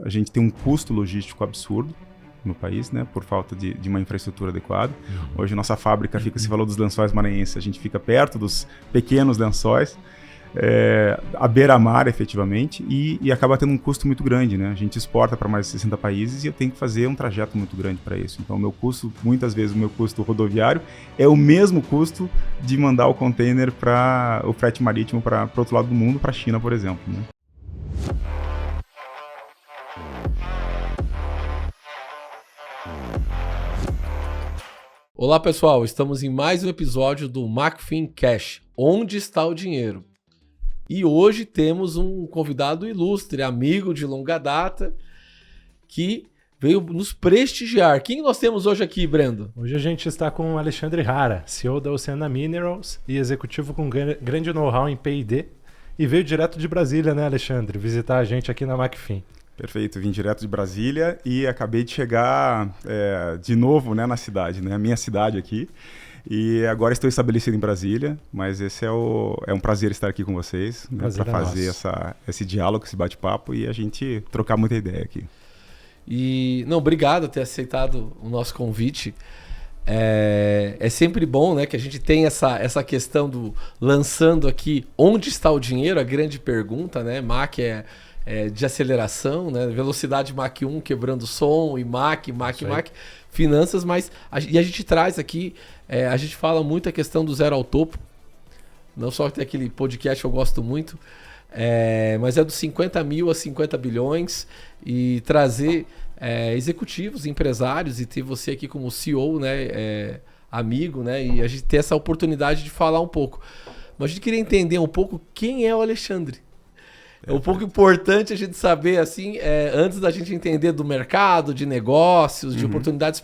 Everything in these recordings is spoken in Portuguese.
a gente tem um custo logístico absurdo no país, né, por falta de uma infraestrutura adequada. Hoje nossa fábrica fica, se falou dos lençóis maranhenses, a gente fica perto dos pequenos lençóis, à beira-mar efetivamente, e acaba tendo um custo muito grande, né? A gente exporta para mais de 60 países e eu tenho que fazer um trajeto muito grande para isso. Então muitas vezes o meu custo rodoviário é o mesmo custo de mandar o container para o frete marítimo para o outro lado do mundo, para a China, por exemplo, né? Olá pessoal, estamos em mais um episódio do Macfin Cash, onde está o dinheiro? E hoje temos um convidado ilustre, amigo de longa data, que veio nos prestigiar. Quem nós temos hoje aqui, Brendo? Hoje a gente está com o Alexandre Rara, CEO da Oceana Minerals e executivo com grande know-how em P&D, e veio direto de Brasília, né, Alexandre, visitar a gente aqui na Macfin. Perfeito, vim direto de Brasília e acabei de chegar de novo, né, na cidade, né, a minha cidade aqui. E agora estou estabelecido em Brasília, mas é um prazer estar aqui com vocês, né, para fazer esse diálogo, esse bate-papo e a gente trocar muita ideia aqui. Obrigado por ter aceitado o nosso convite. É sempre bom, né, que a gente tem essa questão do lançando aqui onde está o dinheiro, a grande pergunta, né? Mach de aceleração, né? Velocidade Mach 1 quebrando som, e Mach, finanças, mas a gente traz aqui, a gente fala muito a questão do zero ao topo, não só que tem aquele podcast que eu gosto muito, mas é dos 50 mil a 50 bilhões e trazer executivos, empresários e ter você aqui como CEO, né, amigo, né, e a gente ter essa oportunidade de falar um pouco. Mas a gente queria entender um pouco quem é o Alexandre. É um pouco importante a gente saber, assim, antes da gente entender do mercado, de negócios, de oportunidades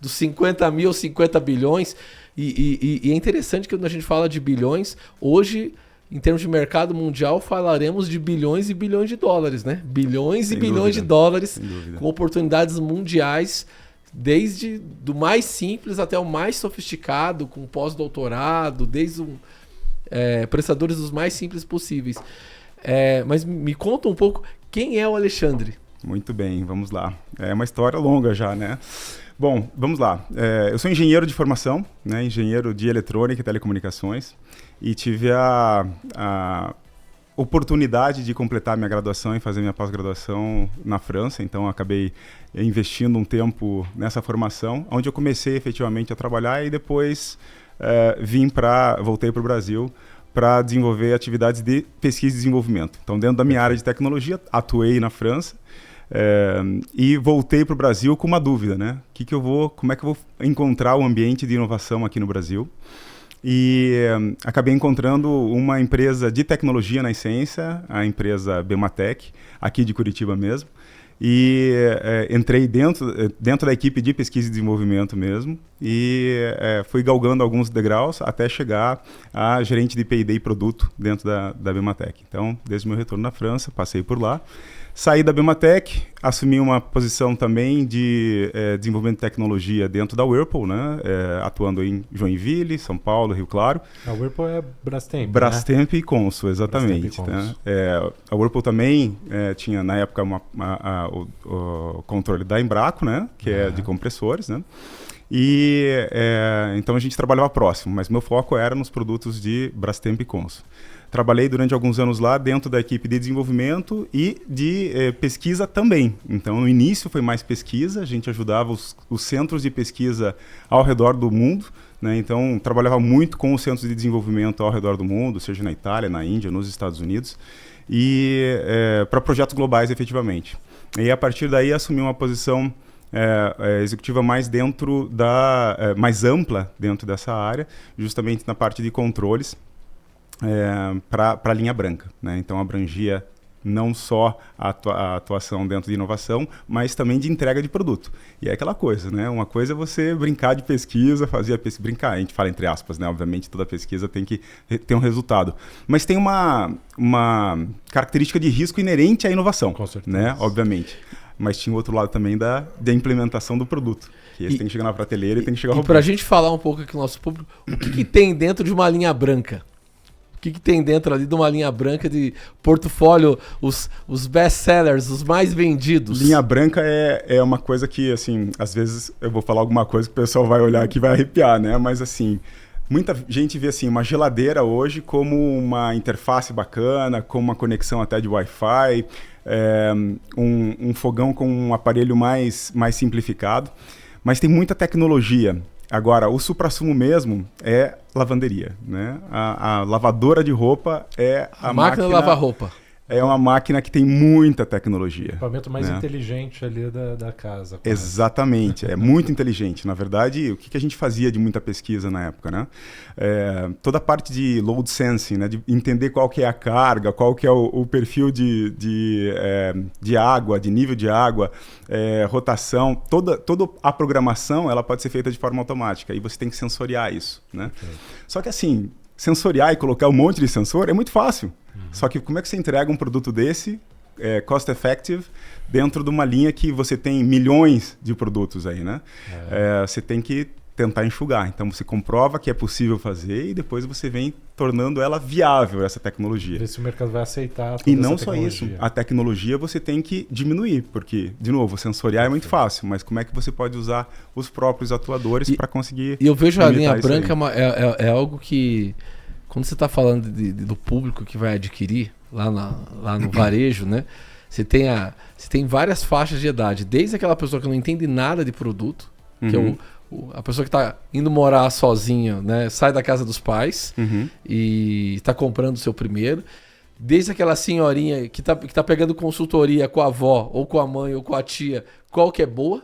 dos 50 mil, 50 bilhões. E é interessante que quando a gente fala de bilhões, hoje, em termos de mercado mundial, falaremos de bilhões e bilhões de dólares, né? Bilhões e bilhões de dólares, com oportunidades mundiais, desde do mais simples até o mais sofisticado, com pós-doutorado, desde prestadores dos mais simples possíveis. Mas me conta um pouco quem é o Alexandre. Muito bem, vamos lá. É uma história longa já, né? Bom, vamos lá. Eu sou engenheiro de formação, né? Engenheiro de eletrônica e telecomunicações, e tive a oportunidade de completar minha graduação e fazer minha pós-graduação na França, então acabei investindo um tempo nessa formação, onde eu comecei efetivamente a trabalhar e depois voltei para o Brasil para desenvolver atividades de pesquisa e desenvolvimento. Então, dentro da minha área de tecnologia, atuei na França e voltei para o Brasil com uma dúvida, né? Como é que eu vou encontrar um ambiente de inovação aqui no Brasil? E acabei encontrando uma empresa de tecnologia na essência, a empresa Bematec, aqui de Curitiba mesmo. E entrei dentro da equipe de pesquisa e desenvolvimento mesmo e fui galgando alguns degraus até chegar a gerente de P&D e produto dentro da Bematec. Então, desde o meu retorno na França, passei por lá. Saí da Bematec, assumi uma posição também de desenvolvimento de tecnologia dentro da Whirlpool, né? Atuando em Joinville, São Paulo, Rio Claro. A Whirlpool é Brastemp, Brastemp, né? E Consul, Brastemp exatamente. e Consul. Né? A Whirlpool também tinha, na época, o controle da Embraco, né? Que é de compressores, né? E então a gente trabalhava próximo, mas meu foco era nos produtos de Brastemp e Consul. Trabalhei durante alguns anos lá dentro da equipe de desenvolvimento e de pesquisa também. Então, no início foi mais pesquisa, a gente ajudava os centros de pesquisa ao redor do mundo, né? Então, trabalhava muito com os centros de desenvolvimento ao redor do mundo, seja na Itália, na Índia, nos Estados Unidos, e para projetos globais, efetivamente. E a partir daí assumi uma posição executiva mais mais ampla dentro dessa área, justamente na parte de controles, para a linha branca, né? Então abrangia não só a atuação dentro de inovação, mas também de entrega de produto. E é aquela coisa, né? Uma coisa é você brincar de pesquisa, brincar, a gente fala entre aspas, né? Obviamente toda pesquisa tem que ter um resultado. Mas tem uma característica de risco inerente à inovação, com certeza, né? Obviamente. Mas tinha o outro lado também da implementação do produto. Que esse tem que chegar na prateleira e tem que chegar ao para a gente falar um pouco aqui no nosso público, o que tem dentro de uma linha branca? que tem dentro ali de uma linha branca de portfólio, os best-sellers, os mais vendidos. Linha branca é uma coisa que, assim, às vezes eu vou falar alguma coisa que o pessoal vai olhar aqui e vai arrepiar, né? Mas, assim, muita gente vê, assim, uma geladeira hoje como uma interface bacana, com uma conexão até de Wi-Fi, um fogão com um aparelho mais simplificado. Mas tem muita tecnologia. Agora, o suprassumo mesmo é lavanderia, né? A lavadora de roupa é a máquina de lavar roupa. É uma máquina que tem muita tecnologia. O equipamento mais inteligente ali da casa. Quase. Exatamente, é muito inteligente. Na verdade, o que a gente fazia de muita pesquisa na época, né? Toda a parte de load sensing, né? De entender qual que é a carga, qual que é o perfil de água, de nível de água, rotação, toda a programação ela pode ser feita de forma automática e você tem que sensoriar isso, né? Okay. Só que assim, sensoriar e colocar um monte de sensor é muito fácil. Só que como é que você entrega um produto desse, cost effective, dentro de uma linha que você tem milhões de produtos aí, né? Você tem que tentar enxugar. Então você comprova que é possível fazer e depois você vem tornando ela viável, essa tecnologia. Ver se o mercado vai aceitar toda e não essa só isso, a tecnologia você tem que diminuir, porque, de novo, sensoriar é muito fácil, mas como é que você pode usar os próprios atuadores para conseguir... E eu vejo a linha branca é algo que... Quando você está falando do público que vai adquirir lá no varejo, né? Você tem várias faixas de idade. Desde aquela pessoa que não entende nada de produto, que é a pessoa que está indo morar sozinha, né? Sai da casa dos pais e está comprando o seu primeiro. Desde aquela senhorinha que tá pegando consultoria com a avó, ou com a mãe, ou com a tia, qual que é boa.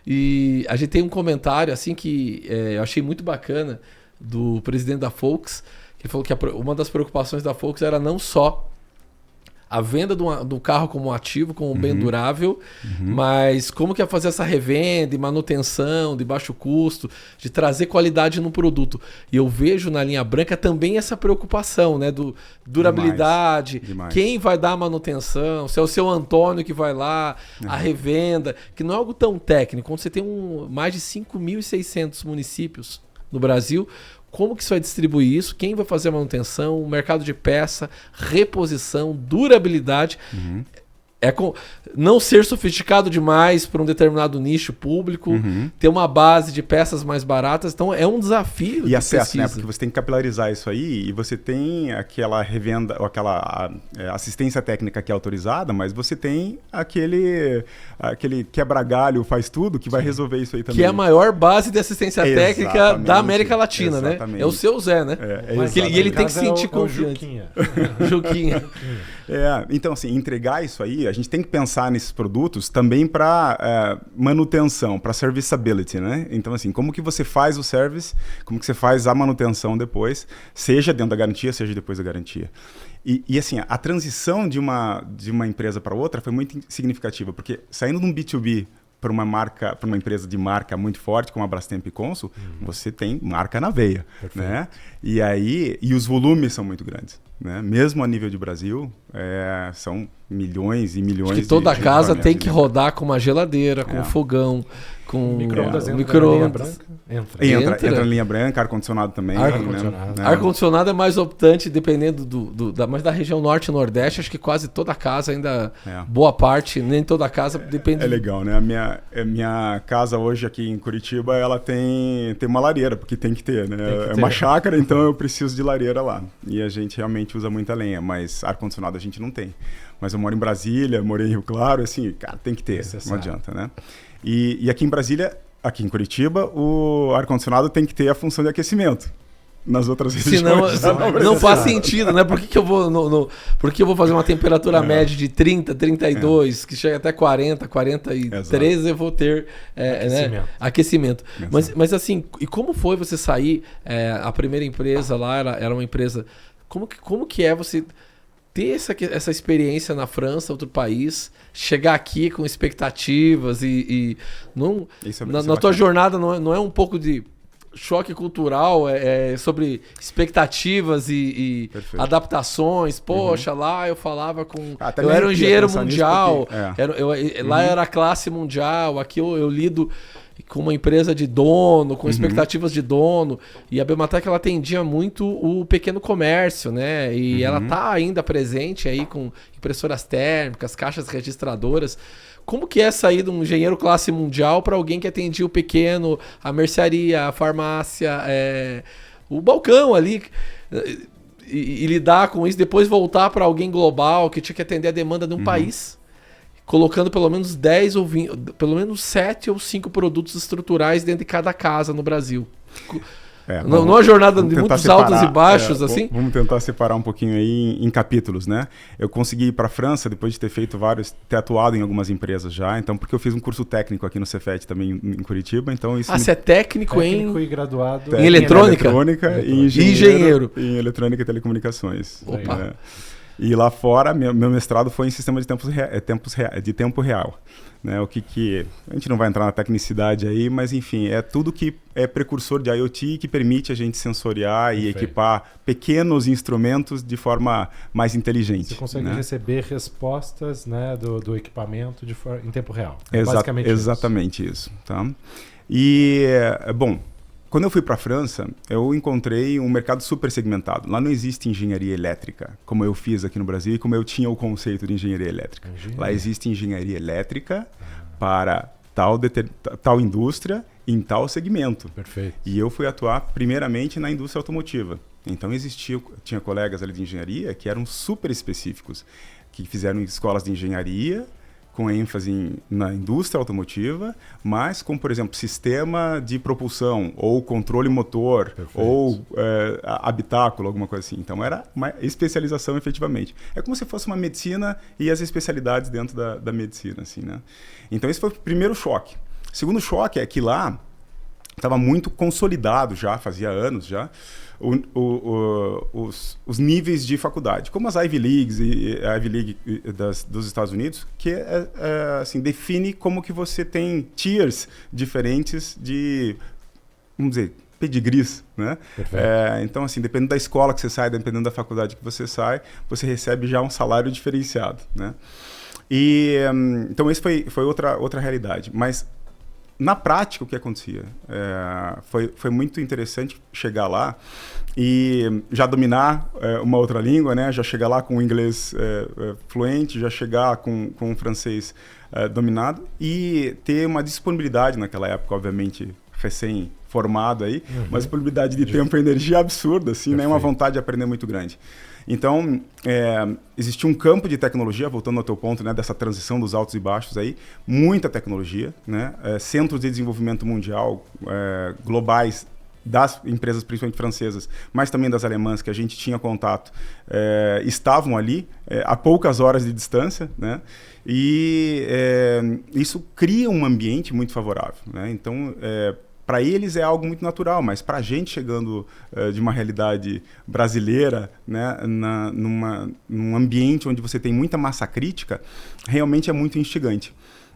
E a gente tem um comentário assim que eu achei muito bacana do presidente da Volks, que falou que uma das preocupações da Volks era não só a venda do carro como um ativo, como um bem durável, mas como que é fazer essa revenda e manutenção de baixo custo, de trazer qualidade no produto. E eu vejo na linha branca também essa preocupação, né, do durabilidade, demais. Quem vai dar a manutenção, se é o seu Antônio que vai lá, a revenda, que não é algo tão técnico. Quando você tem mais de 5.600 municípios no Brasil, como que você vai distribuir isso? Quem vai fazer a manutenção? O mercado de peça, reposição, durabilidade. Não ser sofisticado demais para um determinado nicho público, ter uma base de peças mais baratas. Então é um desafio. E acesso, né? Porque você tem que capilarizar isso aí e você tem aquela revenda, ou aquela assistência técnica que é autorizada, mas você tem aquele quebra-galho, faz tudo, que vai resolver isso aí também. Que é a maior base de assistência técnica da América Latina, né? É o seu Zé, né? E ele tem que sentir confiante. Juquinha. Então, assim, entregar isso aí, a gente tem que pensar nesses produtos também para manutenção, para serviceability, né? Então, assim, como que você faz o service, como que você faz a manutenção depois, seja dentro da garantia, seja depois da garantia. E assim, a transição de uma empresa para outra foi muito significativa, porque saindo de um B2B para uma empresa de marca muito forte, como a Brastemp e Consul, você tem marca na veia, né? E os volumes são muito grandes, né? Mesmo a nível de Brasil, são milhões e milhões. Acho que toda casa tem que rodar com uma geladeira, com um fogão, com micro-ondas. Entra na linha branca, ar-condicionado também. Ar-condicionado é mais optante, dependendo mas da região norte e nordeste, acho que quase toda casa ainda, boa parte, nem toda casa, depende. É legal, né? A minha casa hoje aqui em Curitiba, ela tem uma lareira, porque tem que ter, né? É uma chácara, então eu preciso de lareira lá. E a gente realmente usa muita lenha, mas ar-condicionado a gente não tem. Mas eu moro em Brasília, morei em Rio Claro, assim, cara, tem que ter, não adianta, né? E aqui em Brasília, aqui em Curitiba, o ar-condicionado tem que ter a função de aquecimento. Nas outras regiões. Senão não faz sentido, né? Por que eu vou fazer uma temperatura média de 30, 32, que chega até 40, 43, eu vou ter aquecimento. Mas assim, e como foi você sair? A primeira empresa lá era uma empresa... Como que é você ter essa experiência na França, outro país, chegar aqui com expectativas e não, na tua jornada não é um pouco de choque cultural, sobre expectativas e adaptações. Poxa, lá eu falava com... eu era um engenheiro mundial, lá era a classe mundial, aqui eu lido com uma empresa de dono, com expectativas de dono, e a Bematec ela atendia muito o pequeno comércio, né? E ela tá ainda presente aí com impressoras térmicas, caixas registradoras. Como que é sair de um engenheiro classe mundial para alguém que atendia o pequeno, a mercearia, a farmácia, o balcão ali, e lidar com isso, depois voltar para alguém global que tinha que atender a demanda de um país, colocando pelo menos 10 ou 20, pelo menos 7 ou 5 produtos estruturais dentro de cada casa no Brasil. Numa jornada de muitos altos e baixos, assim? Vamos tentar separar um pouquinho aí em capítulos, né? Eu consegui ir para a França depois de ter feito ter atuado em algumas empresas já, então porque eu fiz um curso técnico aqui no Cefet também em Curitiba, então isso... você é técnico e graduado em eletrônica? E engenheiro em eletrônica e telecomunicações. Opa! E lá fora, meu mestrado foi em sistema de tempo real. Né? A gente não vai entrar na tecnicidade aí, mas enfim, é tudo que é precursor de IoT que permite a gente sensoriar e equipar pequenos instrumentos de forma mais inteligente. Você consegue receber respostas, né, do equipamento em tempo real. Basicamente exatamente isso. Tá? E, bom, quando eu fui para a França, eu encontrei um mercado super segmentado. Lá não existe engenharia elétrica, como eu fiz aqui no Brasil e como eu tinha o conceito de engenharia elétrica. Lá existe engenharia elétrica para tal indústria em tal segmento. Perfeito. E eu fui atuar primeiramente na indústria automotiva. Então tinha colegas ali de engenharia que eram super específicos, que fizeram escolas de engenharia com ênfase na indústria automotiva, mas com, por exemplo, sistema de propulsão, ou controle motor, perfeito, ou habitáculo, alguma coisa assim. Então era uma especialização efetivamente. É como se fosse uma medicina e as especialidades dentro da medicina, assim, né? Então esse foi o primeiro choque. O segundo choque é que lá estava muito consolidado já, fazia anos já, os níveis de faculdade, como as Ivy Leagues e a Ivy League dos Estados Unidos, que assim, define como que você tem tiers diferentes de, vamos dizer, pedigrees, né? Então, assim, dependendo da escola que você sai, dependendo da faculdade que você sai, você recebe já um salário diferenciado, né? E, então, esse foi outra realidade. Mas, na prática, o que acontecia? Foi muito interessante chegar lá e já dominar uma outra língua, né? Já chegar lá com o inglês fluente, já chegar com o francês dominado e ter uma disponibilidade naquela época, obviamente, recém-formado aí, uma disponibilidade de tempo e energia absurda, assim, né? Uma vontade de aprender muito grande. Então, existia um campo de tecnologia, voltando ao teu ponto, né, dessa transição dos altos e baixos aí, muita tecnologia, né, centros de desenvolvimento mundial globais das empresas, principalmente francesas, mas também das alemãs, que a gente tinha contato, estavam ali a poucas horas de distância, né, e isso cria um ambiente muito favorável, né, então... para eles é algo muito natural, mas para a gente chegando de uma realidade brasileira, né, num ambiente onde você tem muita massa crítica, realmente é muito instigante.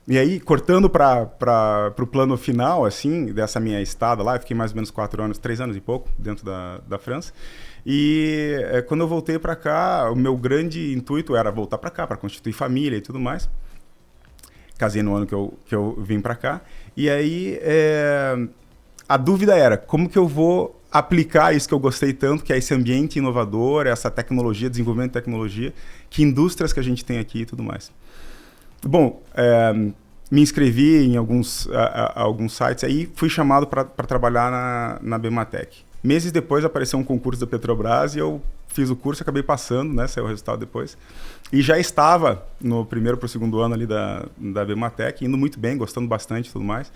E aí, cortando para o plano final, assim, dessa minha estada lá, eu fiquei mais ou menos 3 anos e pouco dentro da França. E quando eu voltei para cá, o meu grande intuito era voltar para cá, para constituir família e tudo mais. Casei no ano que eu vim para cá. E aí, a dúvida era, como que eu vou aplicar isso que eu gostei tanto, que é esse ambiente inovador, essa tecnologia, desenvolvimento de tecnologia, que indústrias que a gente tem aqui e tudo mais. Bom, me inscrevi em alguns sites, aí fui chamado para trabalhar na Bematec. Meses depois apareceu um concurso da Petrobras e eu fiz o curso, acabei passando, né, saiu o resultado depois. E já estava no primeiro para o segundo ano ali da Bematec, indo muito bem, gostando bastante e tudo mais.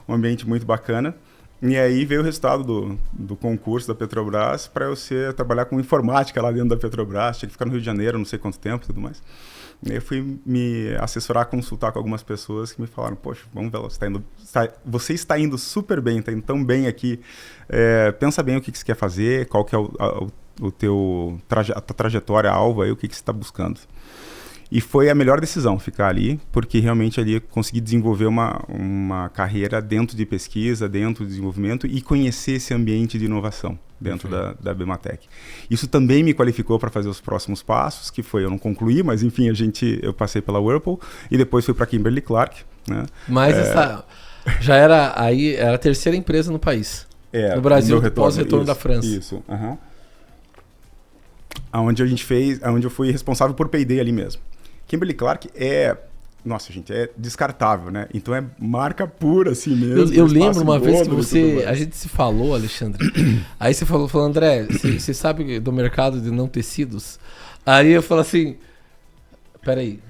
Um ambiente muito bacana. E aí veio o resultado do concurso da Petrobras para eu trabalhar com informática lá dentro da Petrobras. Tinha que ficar no Rio de Janeiro, não sei quanto tempo e tudo mais. E aí eu fui me assessorar, consultar com algumas pessoas que me falaram, poxa, vamos ver, você está indo super bem, está indo tão bem aqui. Pensa bem o que você quer fazer, qual que é a tua trajetória alvo aí, o que você está buscando. E foi a melhor decisão ficar ali, porque realmente ali eu consegui desenvolver uma carreira dentro de pesquisa, dentro de desenvolvimento e conhecer esse ambiente de inovação dentro da Bematec. Isso também me qualificou para fazer os próximos passos, que foi, eu não concluí, mas enfim, eu passei pela Whirlpool e depois fui para Kimberly-Clark. Né? Mas essa já era a terceira empresa no país. No Brasil, pós-retorno da França. Isso, onde eu fui responsável por P&D ali mesmo. Kimberly-Clark nossa, gente, é descartável, né? Então é marca pura assim mesmo. Eu lembro uma vez que a gente se falou, Alexandre. Aí você falou, André, você sabe do mercado de não tecidos? Aí eu falo assim, peraí.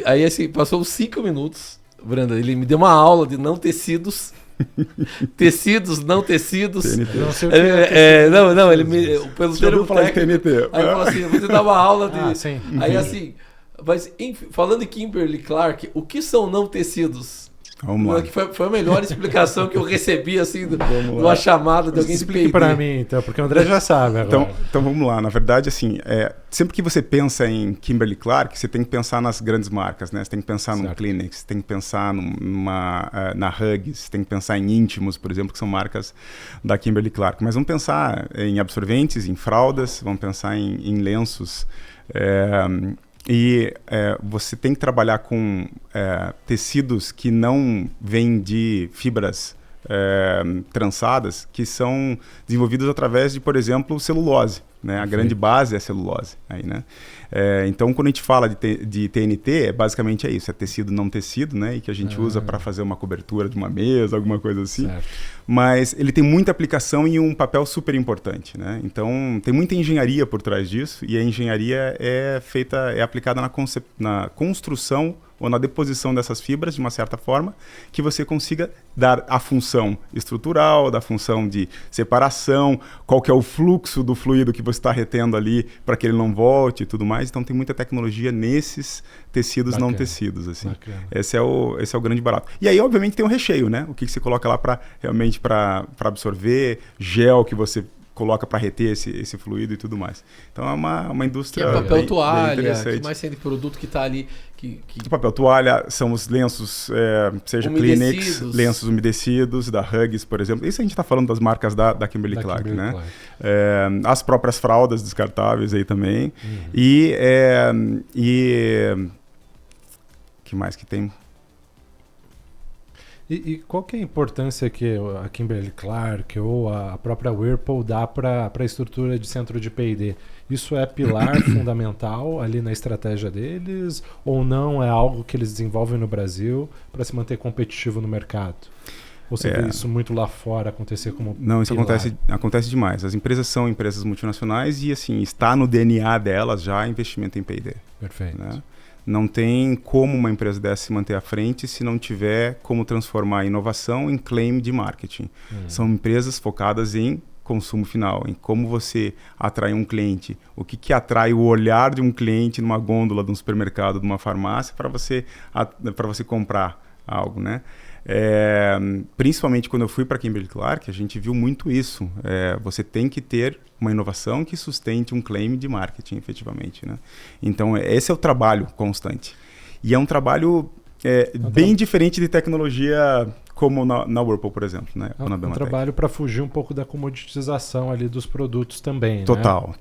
Aí assim, passou uns 5 minutos, Branda, ele me deu uma aula de não tecidos. Tecidos, não tecidos. TNT. Não sei o que é não, ele me. Pelo termo técnico. Aí eu falo assim, eu vou te dar uma aula de. Sim. Aí assim. Mas, falando em Kimberly-Clark, o que são não tecidos? Vamos lá. Que foi a melhor explicação que eu recebi, assim, numa chamada de alguém de Explique para mim, então, porque o André já sabe agora. Então vamos lá. Na verdade, assim, sempre que você pensa em Kimberly-Clark, você tem que pensar nas grandes marcas, né? Você tem que pensar no Kleenex, você tem que pensar na Huggies, você tem que pensar em Íntimos, por exemplo, que são marcas da Kimberly-Clark. Mas vamos pensar em absorventes, em fraldas, vamos pensar em lenços. E você tem que trabalhar com tecidos que não vêm de fibras trançadas, que são desenvolvidos através de, por exemplo, celulose. Né? A grande base é a celulose. Aí, né? Então, quando a gente fala de TNT, basicamente é isso, é tecido não tecido, né? E que a gente usa para fazer uma cobertura de uma mesa, alguma coisa assim. Certo. Mas ele tem muita aplicação e um papel super importante. Né? Então, tem muita engenharia por trás disso, e a engenharia é aplicada na construção ou na deposição dessas fibras, de uma certa forma, que você consiga dar a função estrutural, da função de separação, qual que é o fluxo do fluido que você está retendo ali para que ele não volte e tudo mais. Então tem muita tecnologia nesses tecidos não tecidos. Assim. Esse é o grande barato. E aí, obviamente, tem o recheio, né? O que você coloca lá realmente para absorver, gel que você coloca para reter esse fluido e tudo mais. Então é uma indústria que é papel toalha, bem interessante. Que mais tem de produto que está ali? O papel toalha são os lenços, seja Kleenex, lenços umedecidos, da Huggies, por exemplo. Isso a gente está falando das marcas da Kimberly-Clark, né? As próprias fraldas descartáveis aí também. E que mais que tem? E qual que é a importância que a Kimberly-Clark ou a própria Whirlpool dá para a estrutura de centro de P&D? Isso é pilar fundamental ali na estratégia deles ou não é algo que eles desenvolvem no Brasil para se manter competitivo no mercado? Ou você vê isso muito lá fora acontecer como Não, isso pilar? acontece demais. As empresas são empresas multinacionais e assim, está no DNA delas já investimento em P&D. Perfeito. Né? Não tem como uma empresa dessa se manter à frente se não tiver como transformar a inovação em claim de marketing. São empresas focadas em consumo final, em como você atrai um cliente, o que atrai o olhar de um cliente numa gôndola de um supermercado, de uma farmácia, para você comprar algo, né? Principalmente quando eu fui para Kimberly-Clark, a gente viu muito isso. Você tem que ter uma inovação que sustente um claim de marketing, efetivamente, né? Então, esse é o trabalho constante. E é um trabalho bem diferente de tecnologia como na Whirlpool, por exemplo, né? É um trabalho para fugir um pouco da comoditização ali dos produtos também, Total.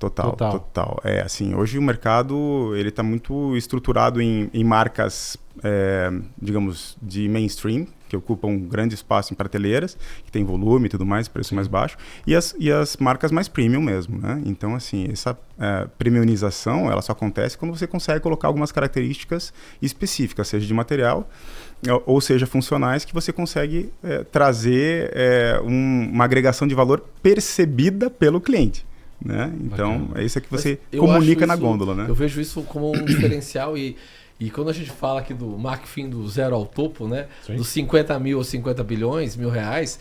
né? Assim, hoje o mercado ele está muito estruturado em marcas, digamos, de mainstream, que ocupam um grande espaço em prateleiras, que tem volume e tudo mais, preço mais baixo, e as marcas mais premium mesmo, né? Então, assim, essa premiumização, ela só acontece quando você consegue colocar algumas características específicas, seja de material, ou seja, funcionais, que você consegue trazer uma agreferência de valor percebida pelo cliente. Né? Então, é isso que você comunica na gôndola. Né? Eu vejo isso como um diferencial e quando a gente fala aqui do McFin do zero ao topo, né? Dos 50 mil ou 50 bilhões, R$1.000,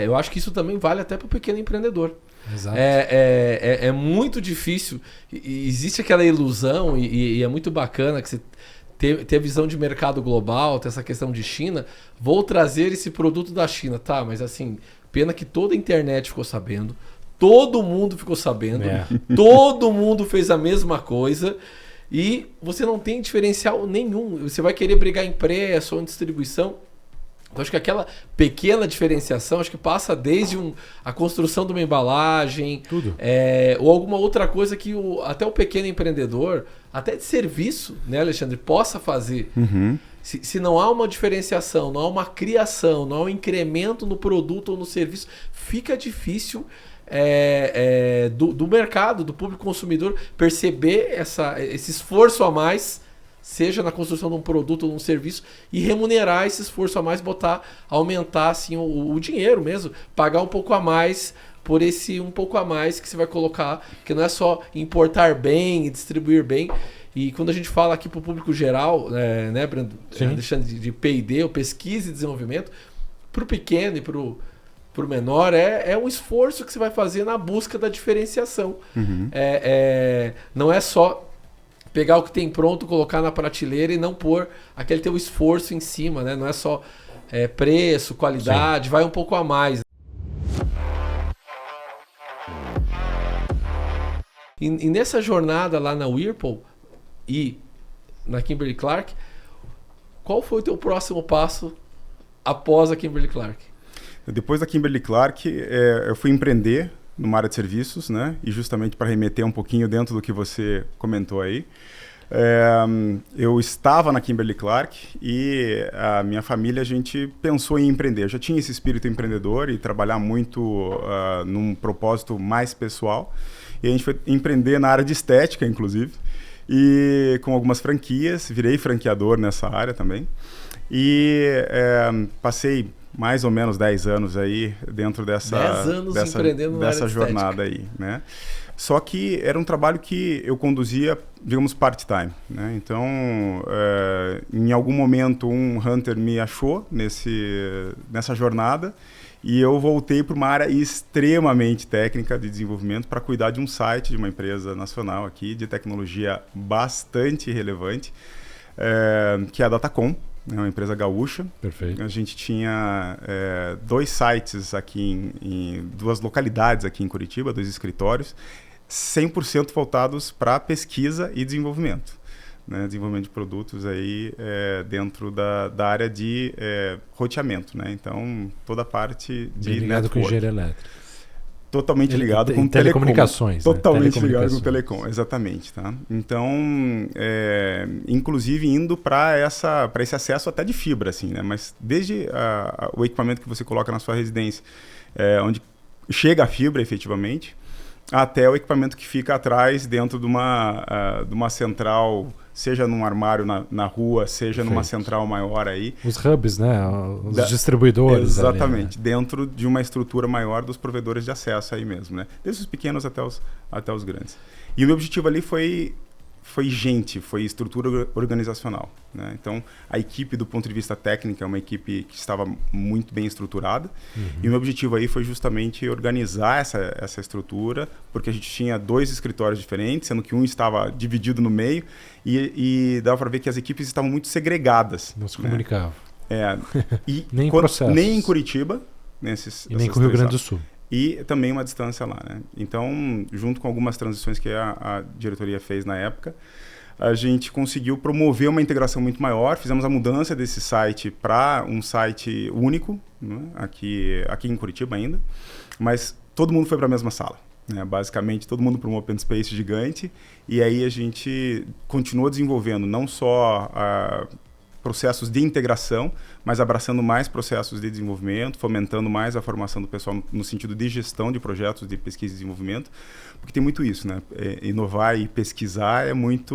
eu acho que isso também vale até para o pequeno empreendedor. Exato. É muito difícil, existe aquela ilusão e é muito bacana que você ter a visão de mercado global, ter essa questão de China. Vou trazer esse produto da China, tá? Mas assim, pena que toda a internet ficou sabendo, todo mundo ficou sabendo, todo mundo fez a mesma coisa e você não tem diferencial nenhum. Você vai querer brigar em preço ou em distribuição. Então, acho que aquela pequena diferenciação, acho que passa desde a construção de uma embalagem, tudo. Ou alguma outra coisa que até o pequeno empreendedor, até de serviço, né, Alexandre, possa fazer. Uhum. Se não há uma diferenciação, não há uma criação, não há um incremento no produto ou no serviço, fica difícil do mercado, do público consumidor, perceber esse esforço a mais, seja na construção de um produto ou de um serviço, e remunerar esse esforço a mais, aumentar assim, o dinheiro mesmo, pagar um pouco a mais por esse um pouco a mais que você vai colocar, que não é só importar bem e distribuir bem. E quando a gente fala aqui para o público geral, né, Brando, deixando de P&D, ou pesquisa e desenvolvimento, para o pequeno e para o menor, é um esforço que você vai fazer na busca da diferenciação. Uhum. Não é só pegar o que tem pronto, colocar na prateleira e não pôr aquele teu esforço em cima, né? Não é só preço, qualidade, vai um pouco a mais. E nessa jornada lá na Whirlpool e na Kimberly-Clark, qual foi o teu próximo passo após a Kimberly-Clark? Depois da Kimberly-Clark, eu fui empreender numa área de serviços, né? E justamente para remeter um pouquinho dentro do que você comentou aí. Eu estava na Kimberly-Clark e a minha família, a gente pensou em empreender. Eu já tinha esse espírito empreendedor e trabalhar muito num propósito mais pessoal. E a gente foi empreender na área de estética, inclusive, e com algumas franquias. Virei franqueador nessa área também. E passei mais ou menos 10 anos aí dentro dessa jornada aí, né? Só que era um trabalho que eu conduzia, digamos, part-time, né? Então, em algum momento, um hunter me achou nessa jornada e eu voltei para uma área extremamente técnica de desenvolvimento para cuidar de um site de uma empresa nacional aqui, de tecnologia bastante relevante, que é a Datacom. É uma empresa gaúcha. Perfeito. A gente tinha 2 sites aqui em 2 localidades aqui em Curitiba, 2 escritórios, 100% voltados para pesquisa e desenvolvimento. Né? Desenvolvimento de produtos aí dentro da área de roteamento. Né? Então, toda a parte de bem ligado network. Com engenharia elétrica. Totalmente ligado com telecomunicações. Totalmente ligado com telecom, exatamente. Tá? Então, inclusive indo para esse acesso até de fibra, assim, né? Mas desde o equipamento que você coloca na sua residência, onde chega a fibra efetivamente, até o equipamento que fica atrás dentro de uma central, seja num armário na rua, seja numa central maior aí. Os hubs, né? Os distribuidores. Exatamente, ali, né? Dentro de uma estrutura maior dos provedores de acesso aí mesmo, né? Desde os pequenos até os grandes. E o meu objetivo ali foi estrutura organizacional, né? Então, a equipe do ponto de vista técnico é uma equipe que estava muito bem estruturada. Uhum. E o meu objetivo aí foi justamente organizar essa estrutura, porque a gente tinha 2 escritórios diferentes, sendo que um estava dividido no meio e dava para ver que as equipes estavam muito segregadas. Não se comunicavam. E nem processos. Nem em Curitiba. E nem com o Rio Grande do Sul. E também uma distância lá, né? Então, junto com algumas transições que a diretoria fez na época, a gente conseguiu promover uma integração muito maior. Fizemos a mudança desse site para um site único, né? aqui em Curitiba ainda, mas todo mundo foi para a mesma sala. Né? Basicamente, todo mundo para um open space gigante. E aí a gente continuou desenvolvendo não só processos de integração, mas abraçando mais processos de desenvolvimento, fomentando mais a formação do pessoal no sentido de gestão de projetos de pesquisa e desenvolvimento, porque tem muito isso, né? Inovar e pesquisar é muito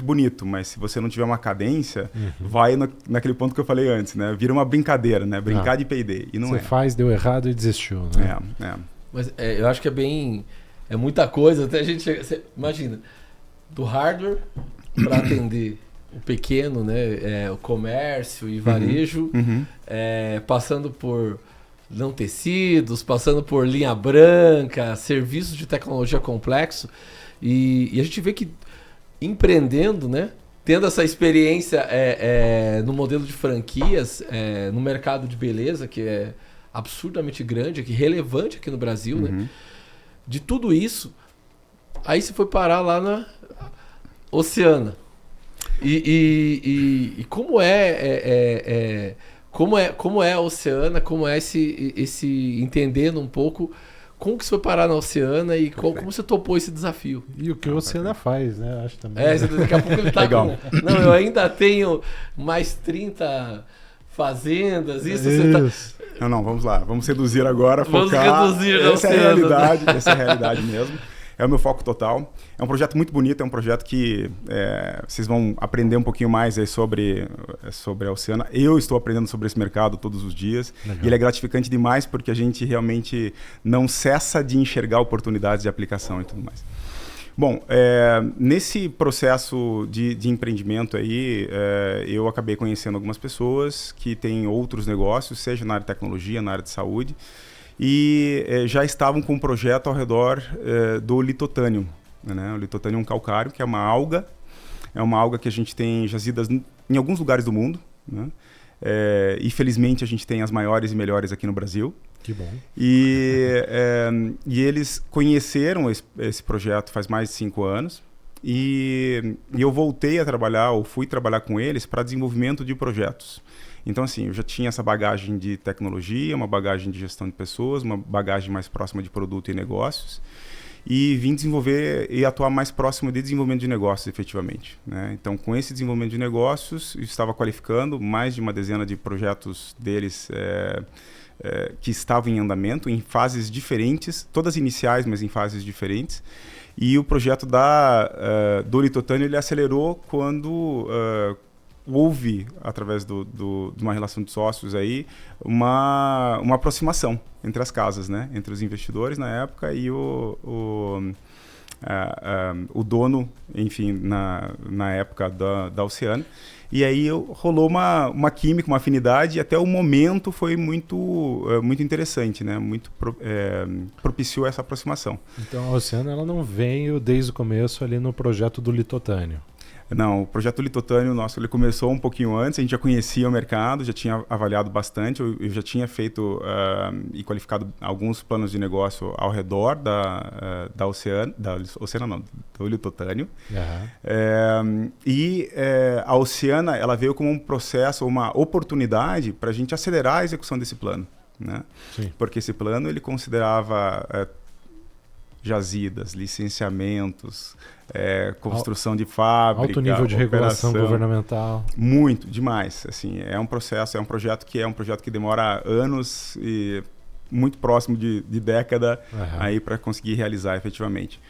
bonito, mas se você não tiver uma cadência, vai naquele ponto que eu falei antes, né? Vira uma brincadeira, né? Brincar de P&D, e não Você faz, deu errado e desistiu, né? Mas eu acho que é muita coisa, até a gente chega, imagina, do hardware para atender o pequeno, né, o comércio e varejo, passando por não tecidos, passando por linha branca, serviços de tecnologia complexo, e a gente vê que empreendendo, né, tendo essa experiência no modelo de franquias, no mercado de beleza, que é absurdamente grande, que relevante aqui no Brasil, né, de tudo isso, aí você foi parar lá Oceana. E como como é a Oceana, como é esse entendendo um pouco como que você foi parar na Oceana e como você topou esse desafio. E o que a Oceana faz, né? Acho também. Daqui a pouco ele tá Legal. Não, eu ainda tenho mais 30 fazendas, Não, vamos lá. Vamos reduzir agora, Vamos focar. reduzir Essa é a realidade, essa é a realidade mesmo. É o meu foco total. É um projeto muito bonito, é um projeto que vocês vão aprender um pouquinho mais aí sobre a Oceana. Eu estou aprendendo sobre esse mercado todos os dias. Legal. E ele é gratificante demais porque a gente realmente não cessa de enxergar oportunidades de aplicação e tudo mais. Bom, nesse processo de empreendimento aí, eu acabei conhecendo algumas pessoas que têm outros negócios, seja na área de tecnologia, na área de saúde, e já estavam com um projeto ao redor do litotânio. Né? O litotânio é um calcário, que é uma alga que a gente tem jazidas em alguns lugares do mundo, né? E felizmente a gente tem as maiores e melhores aqui no Brasil. Que bom. E eles conheceram esse projeto faz mais de 5 anos e eu voltei a trabalhar, ou fui trabalhar com eles para desenvolvimento de projetos. Então, assim, eu já tinha essa bagagem de tecnologia, uma bagagem de gestão de pessoas, uma bagagem mais próxima de produto e negócios, e vim desenvolver e atuar mais próximo de desenvolvimento de negócios, efetivamente, né? Então, com esse desenvolvimento de negócios, eu estava qualificando mais de uma dezena de projetos deles que estavam em andamento, em fases diferentes, todas iniciais, mas em fases diferentes. E o projeto do litotânio ele acelerou quando houve, através de uma relação de sócios, aí, uma aproximação entre as casas, né? Entre os investidores na época e o dono, enfim, na época da Oceana. E aí rolou uma química, uma afinidade, e até o momento foi muito interessante, né? Muito propiciou essa aproximação. Então a Oceana ela não veio desde o começo ali no projeto do litotânio. Não, o projeto litotânio nosso ele começou um pouquinho antes, a gente já conhecia o mercado, já tinha avaliado bastante, eu já tinha feito e qualificado alguns planos de negócio ao redor da Oceana, do litotânio. Uhum. A Oceana ela veio como um processo, uma oportunidade para a gente acelerar a execução desse plano, né? Sim. Porque esse plano ele considerava jazidas, licenciamentos, construção de fábrica, alto nível de regulação governamental. Muito, demais. Assim, é um projeto que demora anos e muito próximo de década aí para conseguir realizar efetivamente.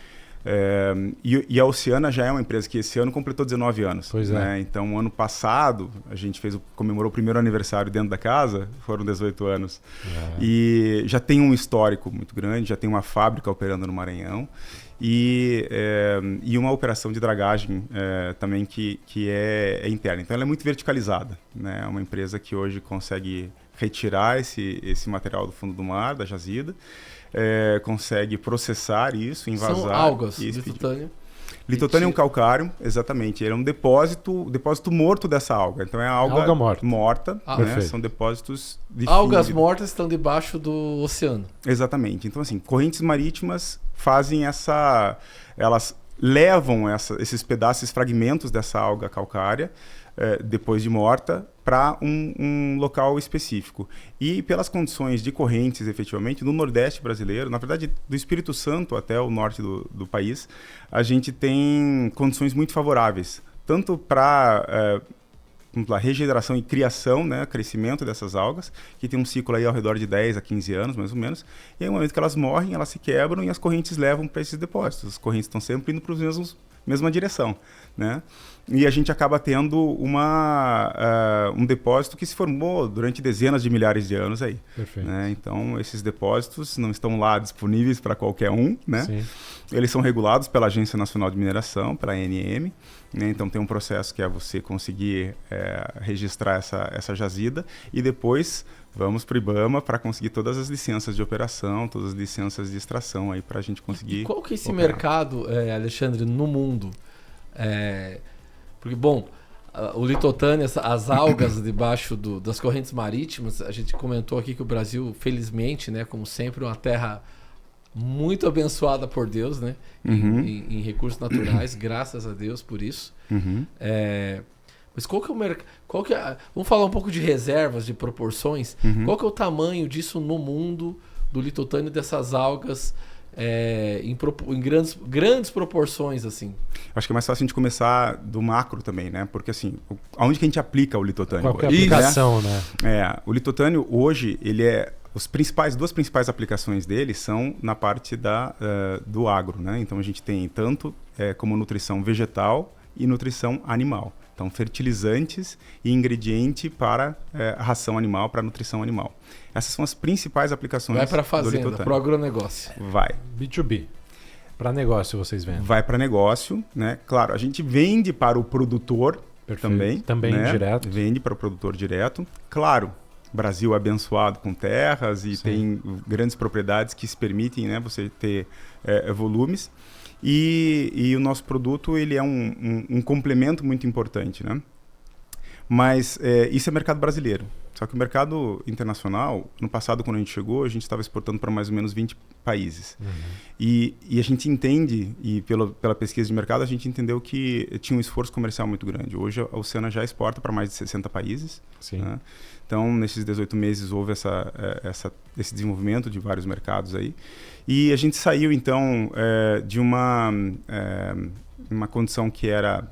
E a Oceana já é uma empresa que esse ano completou 19 anos. Pois né? Então, ano passado, a gente comemorou o primeiro aniversário dentro da casa, foram 18 anos. E já tem um histórico muito grande, já tem uma fábrica operando no Maranhão e uma operação de dragagem também que é interna. Então, ela é muito verticalizada. Né? É uma empresa que hoje consegue retirar esse material do fundo do mar, da jazida, consegue processar isso, envasar. São algas, litotânio. Litotânio é um calcário, exatamente. Ele é um depósito morto dessa alga. Então é a alga morta. Né? São depósitos de algas fígado. mortas estão debaixo do oceano. Exatamente. Então, assim, correntes marítimas fazem elas levam esses pedaços, esses fragmentos dessa alga calcária, depois de morta, para um local específico. E pelas condições de correntes, efetivamente, no Nordeste brasileiro, na verdade, do Espírito Santo até o norte do país, a gente tem condições muito favoráveis, tanto para regeneração e criação, né, crescimento dessas algas, que tem um ciclo aí ao redor de 10 a 15 anos, mais ou menos, e aí no momento que elas morrem, elas se quebram e as correntes levam para esses depósitos. As correntes estão sempre indo para a mesma direção, né? E a gente acaba tendo um depósito que se formou durante dezenas de milhares de anos aí. Perfeito. Né? Então, esses depósitos não estão lá disponíveis para qualquer um, né? Sim. Eles são regulados pela Agência Nacional de Mineração, pela ANM, né? Então, tem um processo que é você conseguir registrar essa jazida e depois vamos para o IBAMA para conseguir todas as licenças de operação, todas as licenças de extração aí para a gente conseguir. E qual que é esse operar. mercado, Alexandre, no mundo? Porque, bom, o litotânio, as algas debaixo das correntes marítimas, a gente comentou aqui que o Brasil, felizmente, né, como sempre, é uma terra muito abençoada por Deus, né? Em recursos naturais, graças a Deus por isso. Mas qual que é o mercado? Vamos falar um pouco de reservas, de proporções. Qual que é o tamanho disso no mundo do litotânio, dessas algas em grandes proporções, assim? Acho que é mais fácil a gente começar do macro também, né? Porque assim, aonde que a gente aplica o litotânio? Qual que é a aplicação, né? O litotânio hoje, ele é... duas principais aplicações dele são na parte do agro, né? Então a gente tem tanto como nutrição vegetal e nutrição animal. Então, fertilizantes e ingrediente para ração animal, para nutrição animal. Essas são as principais aplicações do litotânio. Vai para a fazenda, para o agronegócio. Vai. B2B. Para negócio vocês vendem? Vai para negócio, né? Claro, a gente vende para o produtor. Perfeito. Também né? direto. Vende para o produtor direto. Claro, o Brasil é abençoado com terras e tem grandes propriedades que se permitem, né, você ter volumes. E o nosso produto ele é um complemento muito importante, né? Mas isso é mercado brasileiro. Só que o mercado internacional, no passado, quando a gente chegou, a gente estava exportando para mais ou menos 20 países. E a gente entende, e pela pesquisa de mercado, a gente entendeu que tinha um esforço comercial muito grande. Hoje, a Oceana já exporta para mais de 60 países. Né? Então, nesses 18 meses, houve esse desenvolvimento de vários mercados aí. E a gente saiu, então, de uma condição que era,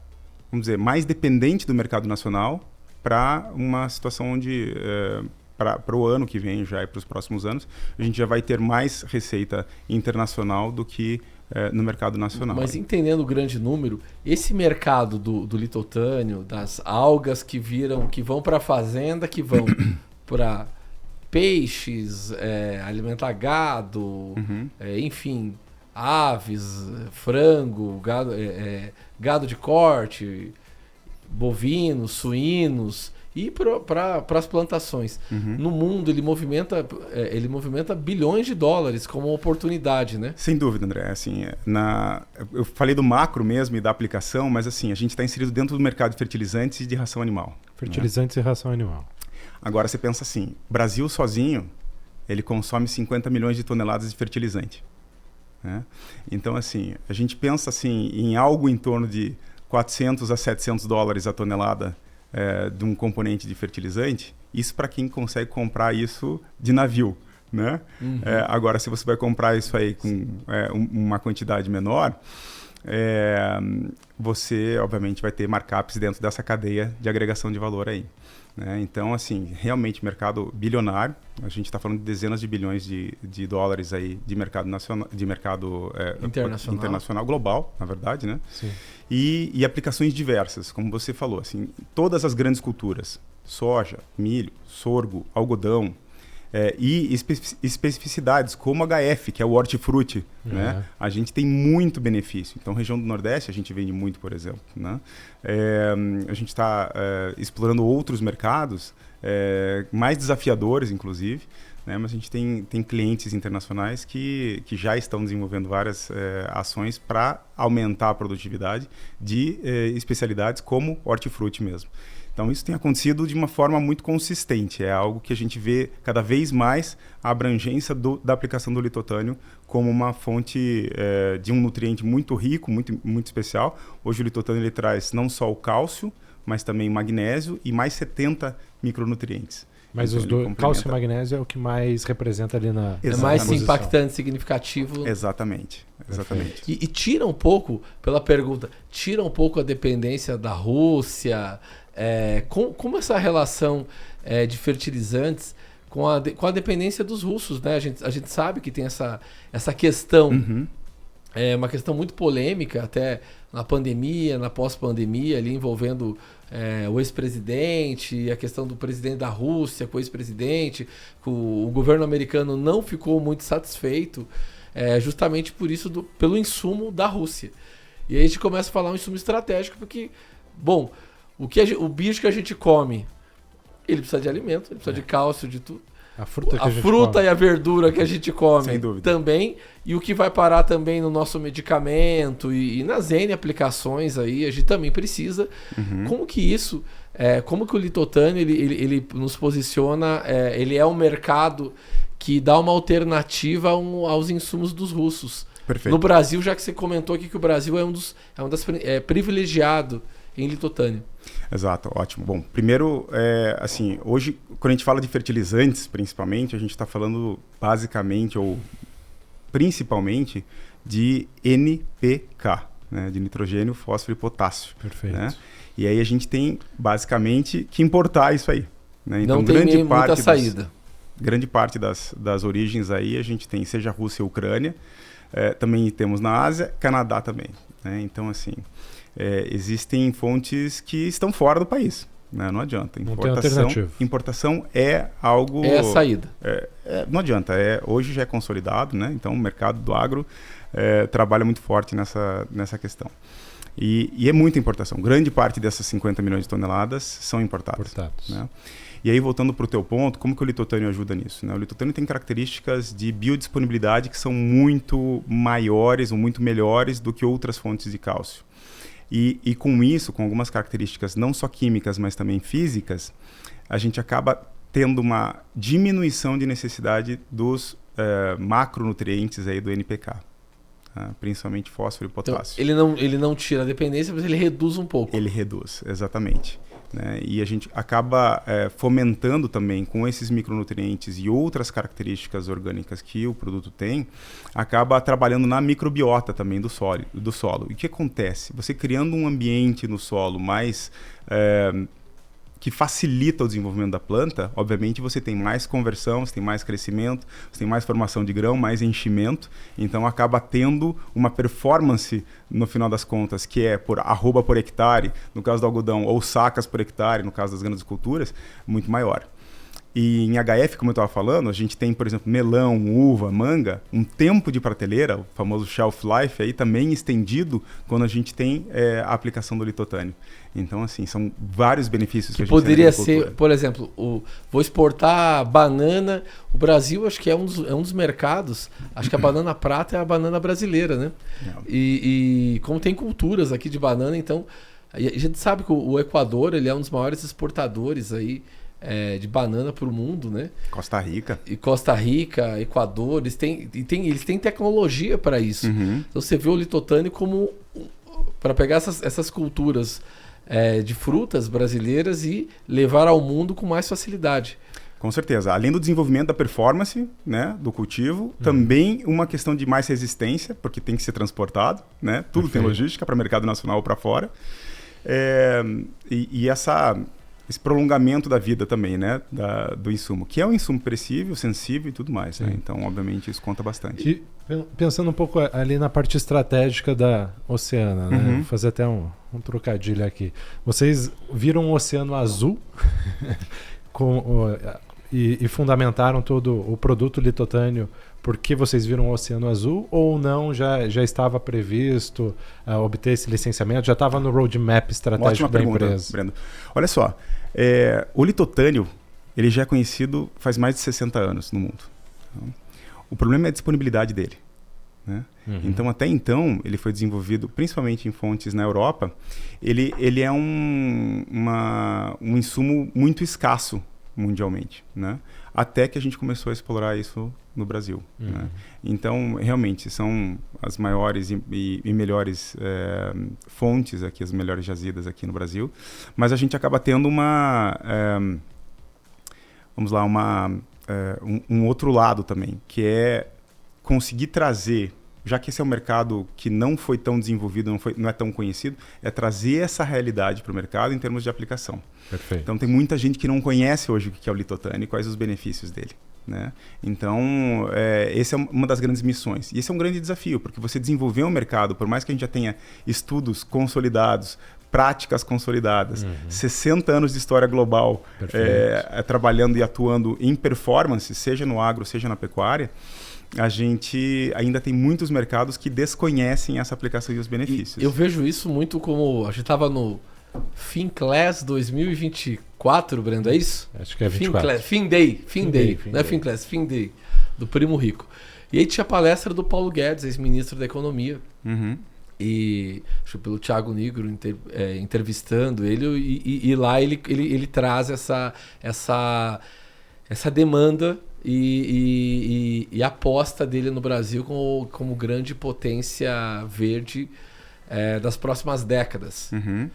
vamos dizer, mais dependente do mercado nacional para uma situação onde, para o ano que vem já e para os próximos anos, a gente já vai ter mais receita internacional do que no mercado nacional. Mas entendendo o grande número, esse mercado do litotânio, das algas que vão para a fazenda, que vão para peixes, alimentar gado, enfim, aves, frango, gado de corte, bovinos, suínos e para as plantações. No mundo ele movimenta bilhões de dólares como uma oportunidade, né? Sem dúvida, André. Assim, eu falei do macro mesmo e da aplicação, mas assim, a gente está inserido dentro do mercado de fertilizantes e de ração animal. Fertilizantes, né? E ração animal. Agora você pensa assim, Brasil sozinho, ele consome 50 milhões de toneladas de fertilizante. Né? Então assim, a gente pensa assim, em algo em torno de 400 a 700 dólares a tonelada de um componente de fertilizante, isso para quem consegue comprar isso de navio. Né? Agora, se você vai comprar isso aí com uma quantidade menor, você, obviamente, vai ter markups dentro dessa cadeia de agregação de valor aí. Né? Então, assim, realmente mercado bilionário, a gente está falando de dezenas de bilhões de dólares aí de mercado nacional, de mercado internacional, global, na verdade, né? Sim. E aplicações diversas, como você falou, assim, todas as grandes culturas, soja, milho, sorgo, algodão, e especificidades como HF, que é o hortifruti, né? A gente tem muito benefício. Então, região do Nordeste, a gente vende muito, por exemplo. Né? A gente está explorando outros mercados, mais desafiadores, inclusive, né? Mas a gente tem clientes internacionais que já estão desenvolvendo várias ações para aumentar a produtividade de especialidades como hortifruti mesmo. Então, isso tem acontecido de uma forma muito consistente. É algo que a gente vê cada vez mais a abrangência da aplicação do litotânio como uma fonte de um nutriente muito rico, muito, muito especial. Hoje o litotânio ele traz não só o cálcio, mas também magnésio e mais 70 micronutrientes. Mas então, os dois, cálcio e magnésio é o que mais representa ali na É mais impactante, significativo. Exatamente. E tira um pouco, pela pergunta, tira um pouco a dependência da Rússia. Como essa relação de fertilizantes com a dependência dos russos, né? A gente sabe que tem essa questão, uma questão muito polêmica até na pandemia, na pós-pandemia, ali envolvendo o ex-presidente, a questão do presidente da Rússia com o ex-presidente, o governo americano não ficou muito satisfeito, justamente por isso, pelo insumo da Rússia. E aí a gente começa a falar um insumo estratégico, porque, bom, o bicho que a gente come, ele precisa de alimento, ele precisa de cálcio, de tudo. A fruta E a verdura que a gente come sem dúvida. Também. E o que vai parar também no nosso medicamento e nas N aplicações aí, a gente também precisa. Como que isso, como que o litotânio ele nos posiciona, ele é um mercado que dá uma alternativa aos insumos dos russos. Perfeito. No Brasil, já que você comentou aqui que o Brasil é privilegiado em litotânio. Exato, ótimo. Bom, primeiro, assim, hoje, quando a gente fala de fertilizantes, principalmente, a gente está falando basicamente ou principalmente de NPK, né, de nitrogênio, fósforo e potássio. Perfeito. Né? E aí a gente tem basicamente que importar isso aí. Né? Então, não tem muita saída. Grande parte das origens aí a gente tem, seja Rússia e Ucrânia, também temos na Ásia, Canadá também. Né? Então, assim, existem fontes que estão fora do país. Né? Não adianta. Importação é algo... É a saída. Não adianta. Hoje já é consolidado, né? Então o mercado do agro trabalha muito forte nessa questão. E é muita importação. Grande parte dessas 50 milhões de toneladas são importadas. Né? E aí, voltando para o teu ponto, como que o litotânio ajuda nisso? Né? O litotânio tem características de biodisponibilidade que são muito maiores ou muito melhores do que outras fontes de cálcio. E com isso, com algumas características não só químicas, mas também físicas, a gente acaba tendo uma diminuição de necessidade dos macronutrientes aí do NPK. Principalmente fósforo e potássio. Então, ele não tira a dependência, mas ele reduz um pouco. Ele reduz, exatamente. Né? E a gente acaba fomentando também com esses micronutrientes e outras características orgânicas que o produto tem, acaba trabalhando na microbiota também do solo. E o que acontece? Você criando um ambiente no solo mais... que facilita o desenvolvimento da planta, obviamente você tem mais conversão, você tem mais crescimento, você tem mais formação de grão, mais enchimento, então acaba tendo uma performance no final das contas, que é por arroba por hectare, no caso do algodão, ou sacas por hectare, no caso das grandes culturas, muito maior. E em HF, como eu estava falando, a gente tem, por exemplo, melão, uva, manga, um tempo de prateleira, o famoso shelf life, aí também estendido quando a gente tem a aplicação do litotânio. Então, assim, são vários benefícios que a gente poderia ser, por exemplo, vou exportar banana. O Brasil, acho que é um dos mercados, acho que a banana prata é a banana brasileira, né? E como tem culturas aqui de banana, então, a gente sabe que o Equador, ele é um dos maiores exportadores aí, de banana para o mundo, né? Costa Rica. E Costa Rica, Equador, eles têm tecnologia para isso. Uhum. Então você vê o litotânio como para pegar essas culturas de frutas brasileiras e levar ao mundo com mais facilidade. Com certeza. Além do desenvolvimento da performance, né, do cultivo, também uma questão de mais resistência, porque tem que ser transportado, né? Tudo tem logística para o mercado nacional ou para fora. E esse prolongamento da vida também, né, do insumo, que é um insumo perecível, sensível e tudo mais. Né? Então, obviamente, isso conta bastante. E pensando um pouco ali na parte estratégica da Oceana, né? Vou fazer até um trocadilho aqui. Vocês viram um oceano azul e fundamentaram todo o produto litotânio porque vocês viram o oceano azul, ou não, já estava previsto obter esse licenciamento, já estava no roadmap estratégico da empresa? Brendo. Olha só, o litotânio ele já é conhecido faz mais de 60 anos no mundo. O problema é a disponibilidade dele. Né? Então, até então, ele foi desenvolvido principalmente em fontes na Europa. Ele é um insumo muito escasso mundialmente, né? Até que a gente começou a explorar isso no Brasil. Né? Então, realmente, são as maiores e melhores fontes aqui, as melhores jazidas aqui no Brasil. Mas a gente acaba tendo um outro lado também, que é conseguir trazer, já que esse é um mercado que não foi tão desenvolvido, não é tão conhecido, é trazer essa realidade para o mercado em termos de aplicação. Perfeito. Então tem muita gente que não conhece hoje o que é o litotânio e quais os benefícios dele. Né? Então, essa é uma das grandes missões. E esse é um grande desafio, porque você desenvolver um mercado, por mais que a gente já tenha estudos consolidados, práticas consolidadas, 60 anos de história global trabalhando e atuando em performance, seja no agro, seja na pecuária, a gente ainda tem muitos mercados que desconhecem essa aplicação e os benefícios. Eu vejo isso muito como... A gente estava no FinClass 2024, Brendo, é isso? Acho que é 24. FinDay, não é FinClass, FinDay, do Primo Rico. E aí tinha a palestra do Paulo Guedes, ex-ministro da Economia, e acho que pelo Thiago Nigro entrevistando ele, e lá ele traz essa demanda e a aposta dele no Brasil como grande potência verde das próximas décadas. Uhum.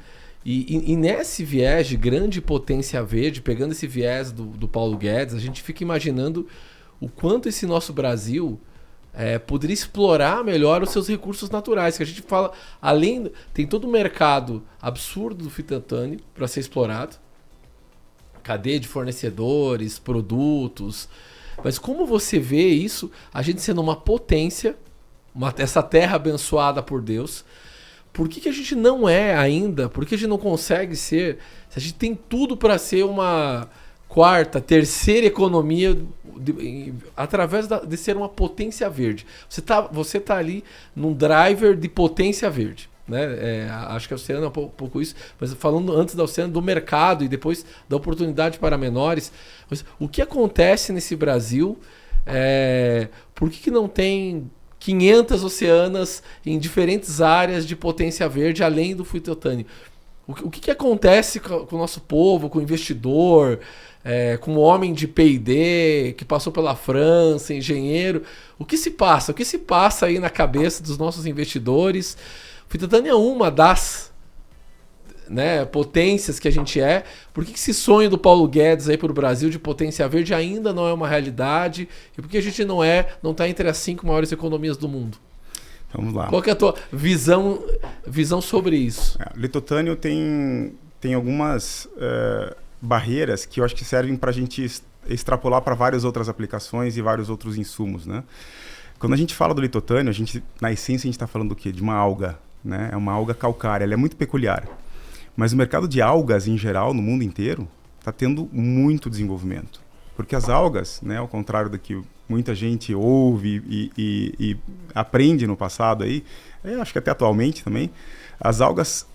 E nesse viés de grande potência verde, pegando esse viés do Paulo Guedes, a gente fica imaginando o quanto esse nosso Brasil poderia explorar melhor os seus recursos naturais. Que a gente fala, tem todo um mercado absurdo do fitotânico para ser explorado, cadeia de fornecedores, produtos. Mas como você vê isso, a gente sendo uma potência, essa terra abençoada por Deus, por que a gente não é ainda? Por que a gente não consegue ser? Se a gente tem tudo para ser uma quarta, terceira economia através de ser uma potência verde. Você tá ali num driver de potência verde. Né? Acho que a Oceana é um pouco isso, mas falando antes da Oceana, do mercado e depois da oportunidade para menores. Mas o que acontece nesse Brasil? Por que não tem 500 oceanas em diferentes áreas de potência verde, além do fitotânico? O que acontece com o nosso povo, com o investidor, com o homem de P&D que passou pela França, engenheiro? O que se passa? O que se passa aí na cabeça dos nossos investidores? O fitotânico é uma das potências que a gente é. Por que esse sonho do Paulo Guedes aí para o Brasil de potência verde ainda não é uma realidade? E por que a gente não está entre as 5 maiores economias do mundo? Vamos lá. Qual que é a tua visão sobre isso? O litotânio tem algumas barreiras que eu acho que servem para a gente extrapolar para várias outras aplicações e vários outros insumos, né? Quando a gente fala do litotânio, na essência a gente está falando do quê? De uma alga, né? É uma alga calcária, ela é muito peculiar. Mas o mercado de algas, em geral, no mundo inteiro, está tendo muito desenvolvimento. Porque as algas, né, ao contrário do que muita gente ouve e aprende no passado, acho que até atualmente também, as algas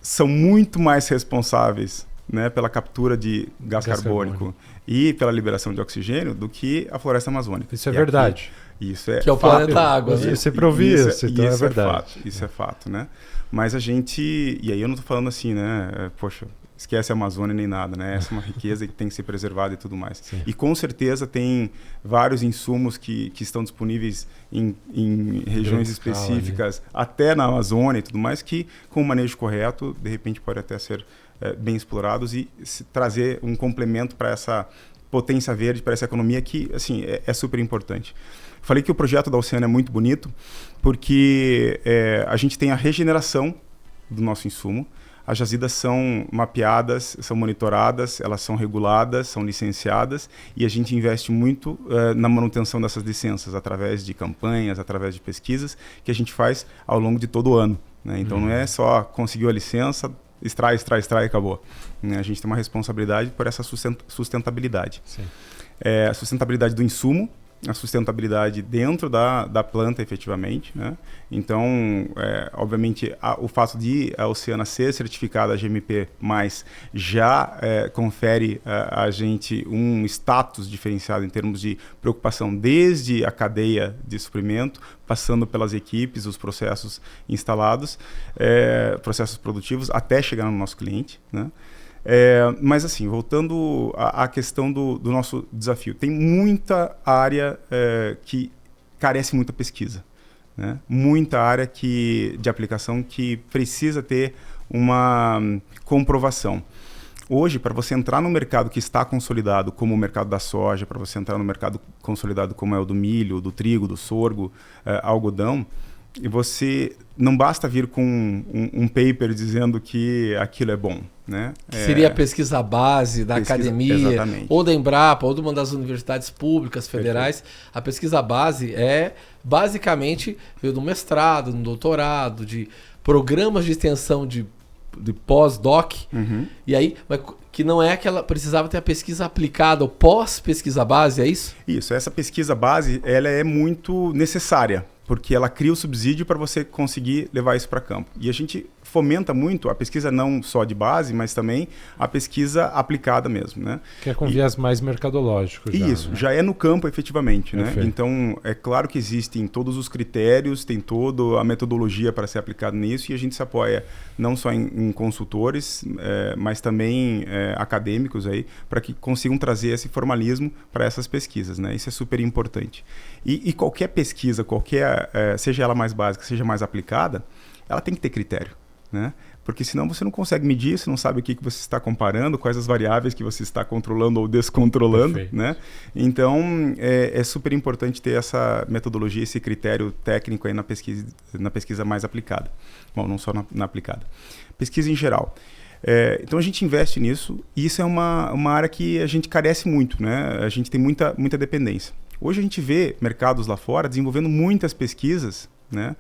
são muito mais responsáveis, né, pela captura de gás carbônico e pela liberação de oxigênio do que a floresta amazônica. Isso é verdade. Isso é que é o planeta água. Né? Você provia isso, então é verdade. Isso é fato, né? Mas a gente... E aí eu não estou falando assim, né? Poxa, esquece a Amazônia nem nada, né? Essa é uma riqueza que tem que ser preservada e tudo mais. Sim. E com certeza tem vários insumos que estão disponíveis em regiões específicas, até na Amazônia e tudo mais, que com o manejo correto, de repente pode até ser bem explorados e trazer um complemento para essa potência verde, para essa economia que, assim, é super importante. Falei que o projeto da Oceana é muito bonito porque a gente tem a regeneração do nosso insumo. As jazidas são mapeadas, são monitoradas, elas são reguladas, são licenciadas e a gente investe muito na manutenção dessas licenças através de campanhas, através de pesquisas que a gente faz ao longo de todo o ano, né? Então não é só conseguiu a licença, extrai e acabou, né? A gente tem uma responsabilidade por essa sustentabilidade. Sim. A sustentabilidade do insumo, a sustentabilidade dentro da planta efetivamente, né? Então, obviamente, o fato de a Oceana ser certificada GMP+, já confere a gente um status diferenciado em termos de preocupação desde a cadeia de suprimento, passando pelas equipes, os processos instalados, processos produtivos, até chegar no nosso cliente, né? Mas assim, voltando à questão do nosso desafio, tem muita área que carece muita pesquisa, né? Muita área de aplicação que precisa ter uma comprovação. Hoje, para você entrar no mercado que está consolidado, como o mercado da soja, para você entrar no mercado consolidado como é o do milho, do trigo, do sorgo, algodão, e você não basta vir com um paper dizendo que aquilo é bom, né? Seria a pesquisa base da academia, exatamente. Ou da Embrapa, ou de uma das universidades públicas federais. Perfeito. A pesquisa base basicamente veio do mestrado, do doutorado, de programas de extensão de pós-doc. Uhum. E aí, mas que não é aquela... Precisava ter a pesquisa aplicada, ou pós-pesquisa base, é isso? Isso, essa pesquisa base ela é muito necessária porque ela cria o subsídio para você conseguir levar isso para campo. E a gente fomenta muito a pesquisa não só de base, mas também a pesquisa aplicada mesmo, né? Que é com viés mais mercadológico. Isso, né? já é no campo efetivamente, né? Perfeito. Então, é claro que existem todos os critérios, tem toda a metodologia para ser aplicado nisso, e a gente se apoia não só em consultores, mas também acadêmicos aí, para que consigam trazer esse formalismo para essas pesquisas, né? Isso é super importante. E qualquer pesquisa, seja ela mais básica, seja mais aplicada, ela tem que ter critério, né? Porque senão você não consegue medir, você não sabe o que você está comparando, quais as variáveis que você está controlando ou descontrolando, Perfeito. né? Então, é super importante ter essa metodologia, esse critério técnico aí na pesquisa mais aplicada. Bom, não só na aplicada. Pesquisa em geral. Então, a gente investe nisso, e isso é uma área que a gente carece muito, né? A gente tem muita dependência. Hoje a gente vê mercados lá fora desenvolvendo muitas pesquisas, né,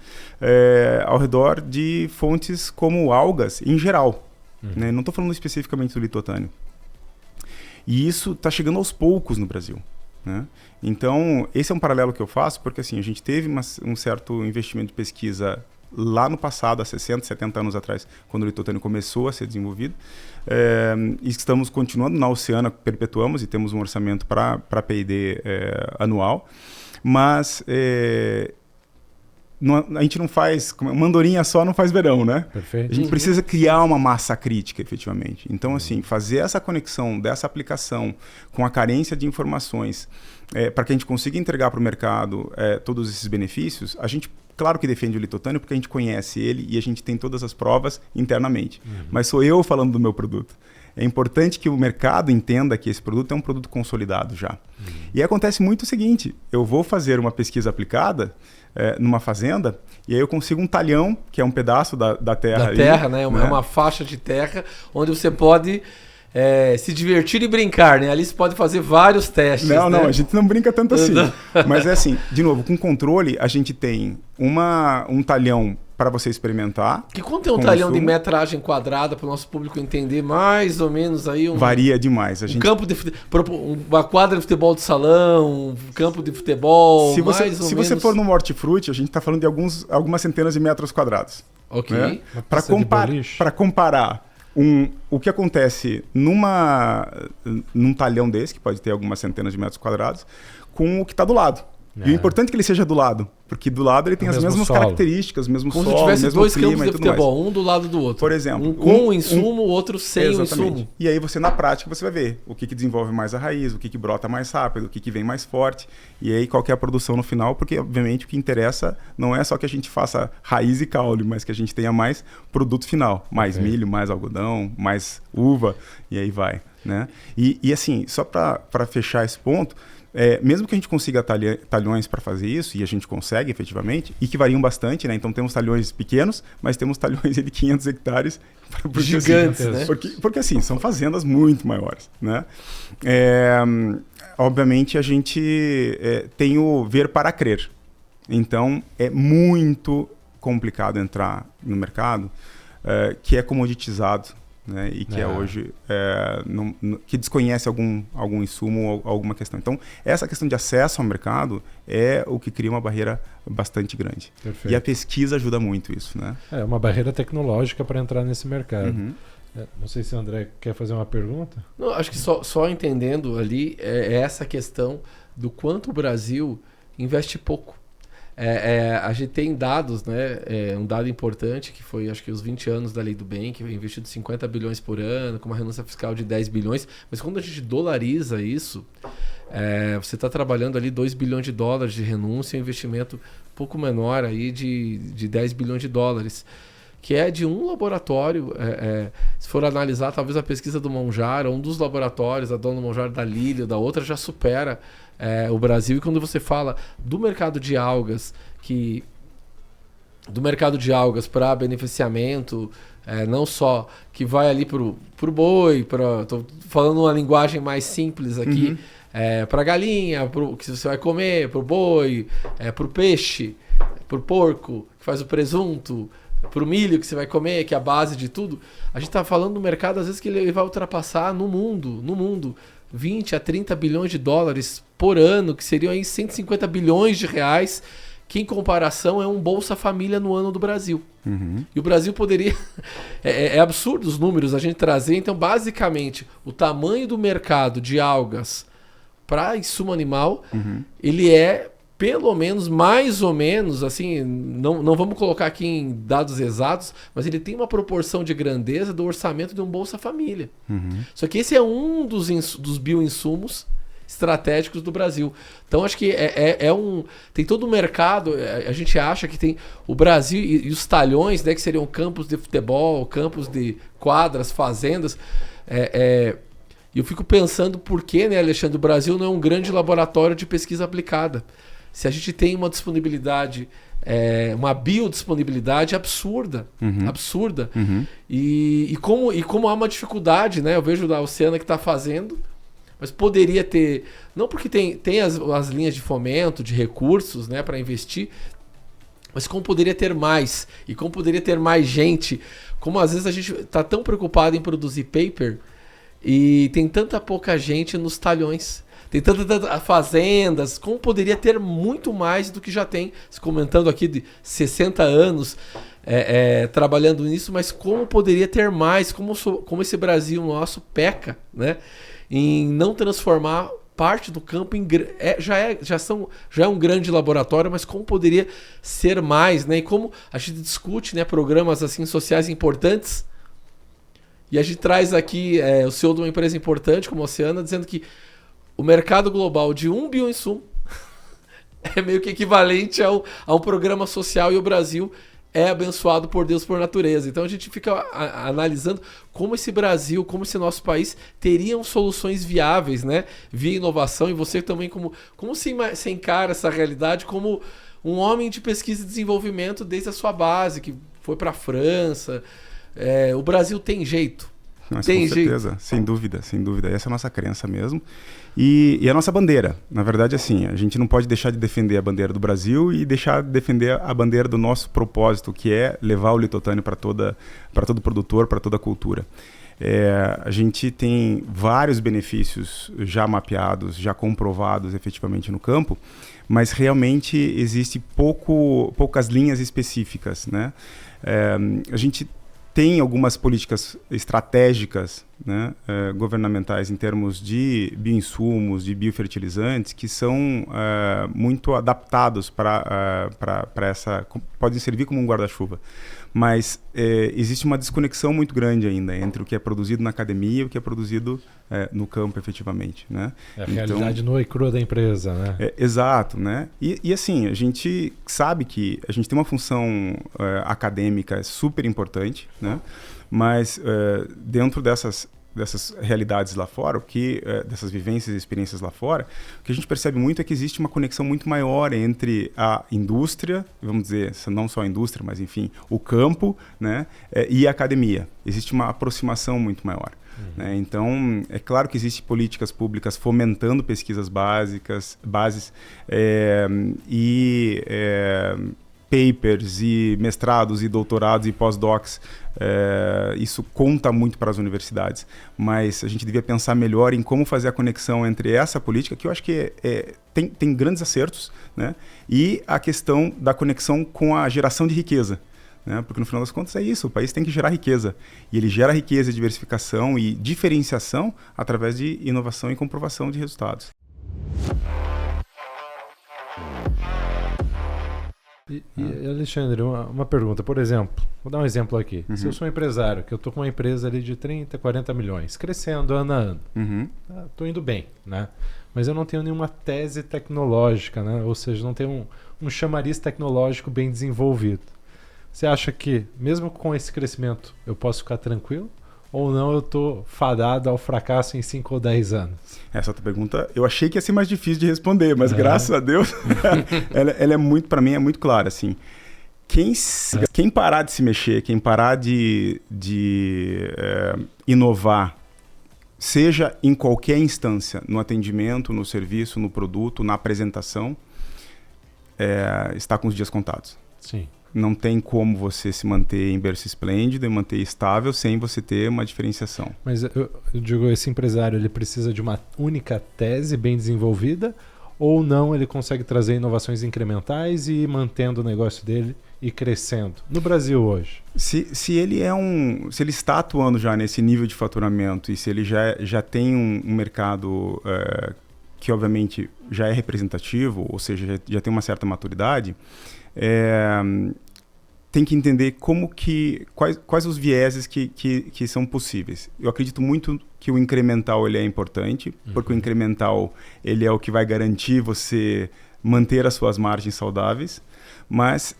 ao redor de fontes como algas em geral. Né? Não estou falando especificamente do litotânio. E isso está chegando aos poucos no Brasil. Né? Então, esse é um paralelo que eu faço, porque assim, a gente teve um certo investimento de pesquisa lá no passado, há 60, 70 anos atrás, quando o litotânio começou a ser desenvolvido. E estamos continuando na Oceana, perpetuamos e temos um orçamento para P&D anual. Mas a gente não faz... Uma andorinha só não faz verão, né? Perfeito. A gente precisa criar uma massa crítica, efetivamente. Então, assim, fazer essa conexão dessa aplicação com a carência de informações para que a gente consiga entregar para o mercado todos esses benefícios, a gente... Claro que defende o litotânio porque a gente conhece ele e a gente tem todas as provas internamente. Mas sou eu falando do meu produto. É importante que o mercado entenda que esse produto é um produto consolidado já. E acontece muito o seguinte, eu vou fazer uma pesquisa aplicada numa fazenda e aí eu consigo um talhão, que é um pedaço da terra. Da terra, né? É uma faixa de terra onde você pode... se divertir e brincar, né? Ali você pode fazer vários testes. Não, né? a gente não brinca tanto assim. Mas é assim, de novo, com controle, a gente tem um talhão para você experimentar. Que quanto é um talhão de metragem quadrada para o nosso público entender mais ou menos aí? Varia demais. Uma quadra de futebol de salão, um campo de futebol, se você for no hortifruti, a gente está falando de algumas centenas de metros quadrados. Ok. Né? Para comparar o que acontece num talhão desse, que pode ter algumas centenas de metros quadrados, com o que está do lado. E o importante é que ele seja do lado, porque do lado ele tem as mesmas características, o mesmo solo, o mesmo clima. Como se tivesse dois campos de futebol, um do lado do outro. Por exemplo. Um com o insumo, o outro sem o insumo. E aí você, na prática, você vai ver o que desenvolve mais a raiz, o que brota mais rápido, o que vem mais forte, e aí qual que é a produção no final, porque, obviamente, o que interessa não é só que a gente faça raiz e caule, mas que a gente tenha mais produto final. Mais milho, mais algodão, mais uva, e aí vai. Né? E assim, só para fechar esse ponto... mesmo que a gente consiga talhões para fazer isso, e a gente consegue efetivamente, e que variam bastante, né? Então temos talhões pequenos, mas temos talhões de 500 hectares. Gigantes, assim, né? Porque assim, são fazendas muito maiores, né? Obviamente a gente tem o ver para crer. Então é muito complicado entrar no mercado que é comoditizado, né, e que hoje que desconhece algum insumo ou alguma questão. Então, essa questão de acesso ao mercado é o que cria uma barreira bastante grande. Perfeito. E a pesquisa ajuda muito isso, né? É uma barreira tecnológica para entrar nesse mercado. Não sei se o André quer fazer uma pergunta. Não, acho que só entendendo ali essa questão do quanto o Brasil investe pouco. A gente tem dados, né? Um dado importante que foi, acho que os 20 anos da Lei do Bem, que foi investido 50 bilhões por ano, com uma renúncia fiscal de 10 bilhões. Mas quando a gente dolariza isso, você está trabalhando ali 2 bilhões de dólares de renúncia, um investimento pouco menor aí de 10 bilhões de dólares. Que é de um laboratório, se for analisar talvez a pesquisa do Monjaro, um dos laboratórios, a Dona Monjaro da Lília, da outra, já supera o Brasil. E quando você fala do mercado de algas, para beneficiamento, não só que vai ali pro boi, estou falando uma linguagem mais simples aqui, para galinha, que você vai comer, para o boi, para o peixe, para o porco, que faz o presunto, para o milho que você vai comer, que é a base de tudo. A gente está falando do mercado, às vezes, que ele vai ultrapassar no mundo 20 a 30 bilhões de dólares por ano, que seriam aí 150 bilhões de reais, que em comparação é um Bolsa Família no ano do Brasil. Uhum. E o Brasil poderia... É absurdo os números a gente trazer. Então, basicamente, o tamanho do mercado de algas para insumo animal, ele é pelo menos, mais ou menos, assim, não vamos colocar aqui em dados exatos, mas ele tem uma proporção de grandeza do orçamento de um Bolsa Família. Só que esse é um dos bioinsumos estratégicos do Brasil. Então, acho que tem todo o mercado, a gente acha que tem o Brasil e os talhões, né, que seriam campos de futebol, campos de quadras, fazendas. E eu fico pensando por que, né, Alexandre, o Brasil não é um grande laboratório de pesquisa aplicada. Se a gente tem uma disponibilidade, uma biodisponibilidade absurda, absurda. E como há uma dificuldade, né? Eu vejo a Oceana que está fazendo, mas poderia ter, não porque tem as linhas de fomento, de recursos, né, para investir, mas como poderia ter mais, e como poderia ter mais gente, como às vezes a gente está tão preocupado em produzir paper e tem tanta pouca gente nos talhões. Tem tantas fazendas, como poderia ter muito mais do que já tem, se comentando aqui de 60 anos trabalhando nisso, mas como poderia ter mais, como esse Brasil nosso peca, né, em não transformar parte do campo em... Já é um grande laboratório, mas como poderia ser mais, né, e como a gente discute, né, programas assim, sociais importantes, e a gente traz aqui o CEO de uma empresa importante como a Oceana, dizendo que o mercado global de um bioinsumo é meio que equivalente a um programa social, e o Brasil é abençoado por Deus por natureza. Então a gente fica analisando como esse Brasil, como esse nosso país teriam soluções viáveis, né, via inovação. E você também, como você encara essa realidade como um homem de pesquisa e desenvolvimento desde a sua base, que foi para a França. O Brasil tem jeito. Mas, com certeza, sem dúvida. Essa é a nossa crença mesmo. E a nossa bandeira. Na verdade, assim, a gente não pode deixar de defender a bandeira do Brasil e deixar de defender a bandeira do nosso propósito, que é levar o litotânio para todo produtor, para toda a cultura. A gente tem vários benefícios já mapeados, já comprovados efetivamente no campo, mas realmente existe poucas linhas específicas, né? A gente tem algumas políticas estratégicas, né, governamentais em termos de bioinsumos, de biofertilizantes, que são muito adaptados para essa... podem servir como um guarda-chuva. Mas existe uma desconexão muito grande ainda entre o que é produzido na academia e o que é produzido no campo, efetivamente, né? É a realidade nua e crua da empresa, né? Exato, né? E assim, a gente sabe que a gente tem uma função acadêmica super importante, né? Mas dentro dessas realidades lá fora, dessas vivências e experiências lá fora, o que a gente percebe muito é que existe uma conexão muito maior entre a indústria, vamos dizer, não só a indústria, mas enfim, o campo, né, e a academia. Existe uma aproximação muito maior. Né? Então, é claro que existem políticas públicas fomentando pesquisas bases papers e mestrados e doutorados e pós-docs, isso conta muito para as universidades, mas a gente devia pensar melhor em como fazer a conexão entre essa política, que eu acho que tem grandes acertos, né, e a questão da conexão com a geração de riqueza, né, porque no final das contas é isso, o país tem que gerar riqueza, e ele gera riqueza, diversificação e diferenciação através de inovação e comprovação de resultados. E Alexandre, uma pergunta, por exemplo, vou dar um exemplo aqui. Se eu sou um empresário, que eu estou com uma empresa ali de 30, 40 milhões, crescendo ano a ano, estou indo bem, né? Mas eu não tenho nenhuma tese tecnológica, né? Ou seja, não tenho um chamariz tecnológico bem desenvolvido. Você acha que, mesmo com esse crescimento, eu posso ficar tranquilo? Ou não, eu estou fadado ao fracasso em 5 ou 10 anos? Essa outra pergunta eu achei que ia ser mais difícil de responder, mas graças a Deus, ela é muito, para mim, é muito clara, assim. Quem parar de se mexer, quem parar de inovar, seja em qualquer instância, no atendimento, no serviço, no produto, na apresentação, está com os dias contados. Sim. Não tem como você se manter em berço esplêndido e manter estável sem você ter uma diferenciação. Mas eu digo, esse empresário ele precisa de uma única tese bem desenvolvida, ou não ele consegue trazer inovações incrementais e ir mantendo o negócio dele e crescendo? No Brasil hoje. Se ele está atuando já nesse nível de faturamento e se ele já tem um mercado que obviamente já é representativo, ou seja, já tem uma certa maturidade, tem que entender quais os vieses que são possíveis. Eu acredito muito que o incremental ele é importante, porque o incremental ele é o que vai garantir você manter as suas margens saudáveis, mas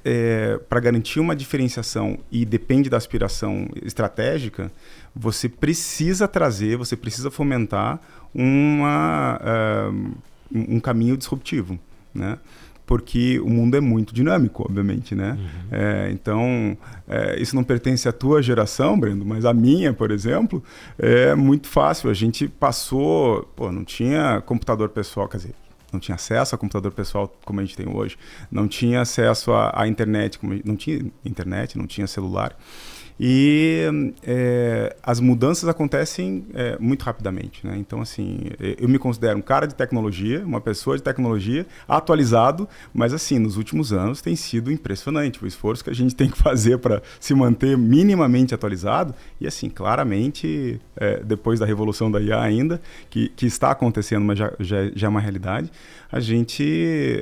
para garantir uma diferenciação e depende da aspiração estratégica, você precisa fomentar um caminho disruptivo, né? Porque o mundo é muito dinâmico, obviamente, né? Então, isso não pertence à tua geração, Brendo, mas à minha, por exemplo, é muito fácil. A gente passou... não tinha computador pessoal, quer dizer, não tinha acesso a computador pessoal como a gente tem hoje, não tinha acesso à internet, não tinha internet, não tinha celular. E as mudanças acontecem muito rapidamente, né? Então, assim, eu me considero um cara de tecnologia, uma pessoa de tecnologia, atualizado, mas, assim, nos últimos anos tem sido impressionante o esforço que a gente tem que fazer para se manter minimamente atualizado. E, assim, claramente, depois da revolução da IA ainda, que está acontecendo, mas já é uma realidade, a gente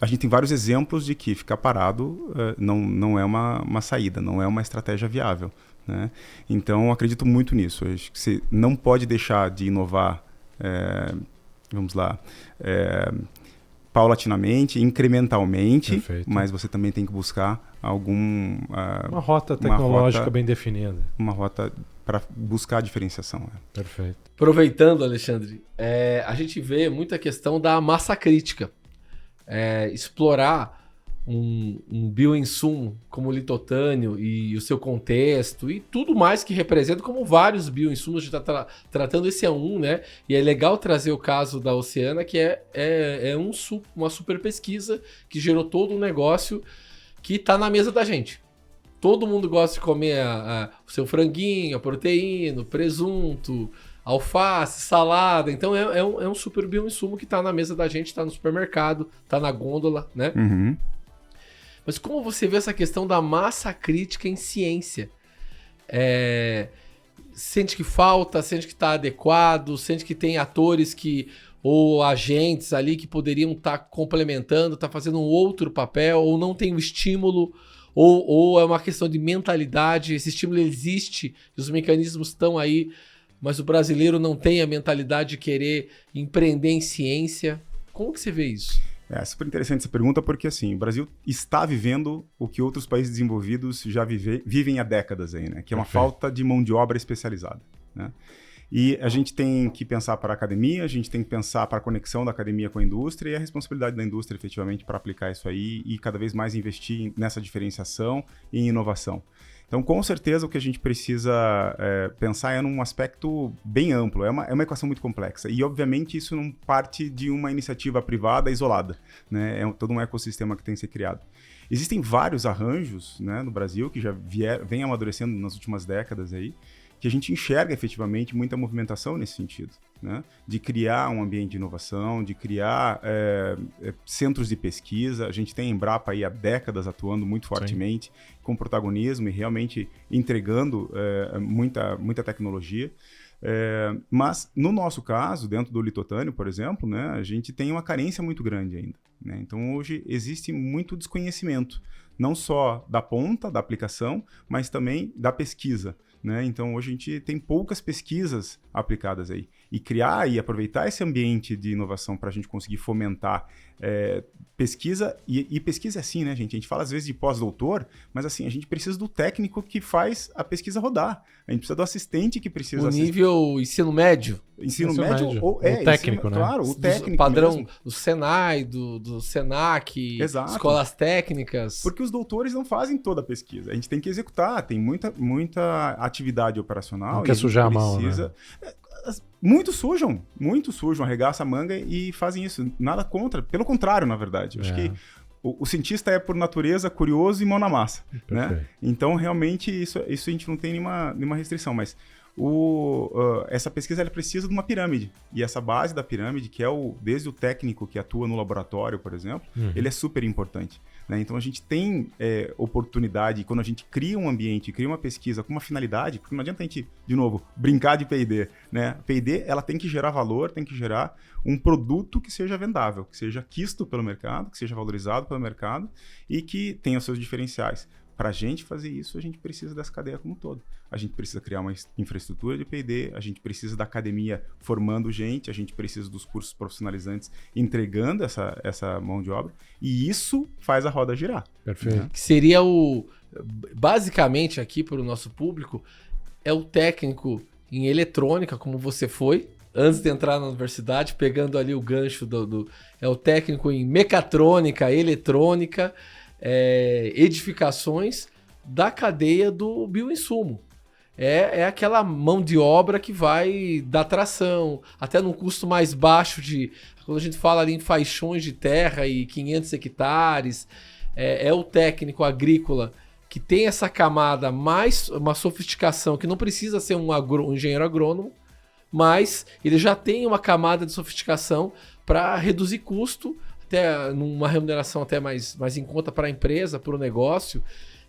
A gente tem vários exemplos de que ficar parado não é uma saída, não é uma estratégia viável, né? Então, eu acredito muito nisso. Acho que você não pode deixar de inovar, paulatinamente, incrementalmente, Perfeito. mas você também tem que buscar uma rota tecnológica bem definida. Uma rota para buscar a diferenciação. Perfeito. Aproveitando, Alexandre, a gente vê muita questão da massa crítica. Explorar um bioinsumo como o litotânio e o seu contexto e tudo mais que representa, como vários bioinsumos, a gente está tratando, esse é um, né? E é legal trazer o caso da Oceana, que uma super pesquisa que gerou todo um negócio que está na mesa da gente. Todo mundo gosta de comer o seu franguinho, a proteína, o presunto, alface, salada. Então é um super bioinsumo que está na mesa da gente, está no supermercado, está na gôndola, né? Uhum. Mas como você vê essa questão da massa crítica em ciência? Sente que falta, sente que está adequado, sente que tem atores ou agentes ali que poderiam estar complementando, estar fazendo um outro papel, ou não tem o estímulo, ou é uma questão de mentalidade, esse estímulo existe, os mecanismos estão aí, mas o brasileiro não tem a mentalidade de querer empreender em ciência. Como que você vê isso? É super interessante essa pergunta porque, assim, o Brasil está vivendo o que outros países desenvolvidos já vivem há décadas aí, né? Que é uma falta de mão de obra especializada, né? E a gente tem que pensar para a academia, a gente tem que pensar para a conexão da academia com a indústria e a responsabilidade da indústria, efetivamente, para aplicar isso aí e cada vez mais investir nessa diferenciação e em inovação. Então, com certeza, o que a gente precisa pensar é num aspecto bem amplo. É uma equação muito complexa. E, obviamente, isso não parte de uma iniciativa privada isolada, né? É todo um ecossistema que tem que ser criado. Existem vários arranjos, né, no Brasil que já vêm amadurecendo nas últimas décadas aí, que a gente enxerga efetivamente muita movimentação nesse sentido, né? De criar um ambiente de inovação, de criar centros de pesquisa. A gente tem a Embrapa aí há décadas atuando muito fortemente, sim, com protagonismo e realmente entregando muita tecnologia. Mas, no nosso caso, dentro do litotânio, por exemplo, né, a gente tem uma carência muito grande ainda, né? Então, hoje, existe muito desconhecimento, não só da ponta, da aplicação, mas também da pesquisa, né? Então, hoje a gente tem poucas pesquisas aplicadas aí. E criar e aproveitar esse ambiente de inovação para a gente conseguir fomentar pesquisa, e pesquisa é assim, né, gente? A gente fala às vezes de pós-doutor, mas assim, a gente precisa do técnico que faz a pesquisa rodar. A gente precisa do assistente que precisa... O nível ensino médio. Ensino médio ou o técnico, né? Claro, o técnico padrão mesmo. Do Senai, do Senac, Exato. Escolas técnicas. Porque os doutores não fazem toda a pesquisa. A gente tem que executar, tem muita atividade operacional. Não quer sujar a mão, né? Muitos sujam, arregaçam a manga e fazem isso. Nada contra, pelo contrário, na verdade. Eu acho que o cientista é, por natureza, curioso e mão na massa, né? Então, realmente, isso a gente não tem nenhuma restrição. Mas essa pesquisa ela precisa de uma pirâmide. E essa base da pirâmide, que é desde o técnico que atua no laboratório, por exemplo, ele é super importante. Né? Então a gente tem oportunidade, quando a gente cria um ambiente, cria uma pesquisa com uma finalidade, porque não adianta a gente, de novo, brincar de P&D. Né? P&D ela tem que gerar valor, tem que gerar um produto que seja vendável, que seja quisto pelo mercado, que seja valorizado pelo mercado e que tenha seus diferenciais. Para a gente fazer isso, a gente precisa dessa cadeia como um todo. A gente precisa criar uma infraestrutura de P&D, a gente precisa da academia formando gente, a gente precisa dos cursos profissionalizantes entregando essa mão de obra, e isso faz a roda girar. Perfeito. Né? Que seria basicamente aqui para o nosso público, é o técnico em eletrônica, como você foi, antes de entrar na universidade, pegando ali o gancho é o técnico em mecatrônica, eletrônica, edificações da cadeia do bioinsumo. É aquela mão de obra que vai dar tração, até num custo mais baixo quando a gente fala ali em faixões de terra e 500 hectares, é o técnico agrícola que tem essa camada mais uma sofisticação, que não precisa ser um engenheiro agrônomo, mas ele já tem uma camada de sofisticação para reduzir custo, até numa remuneração até mais em conta para a empresa, para o negócio,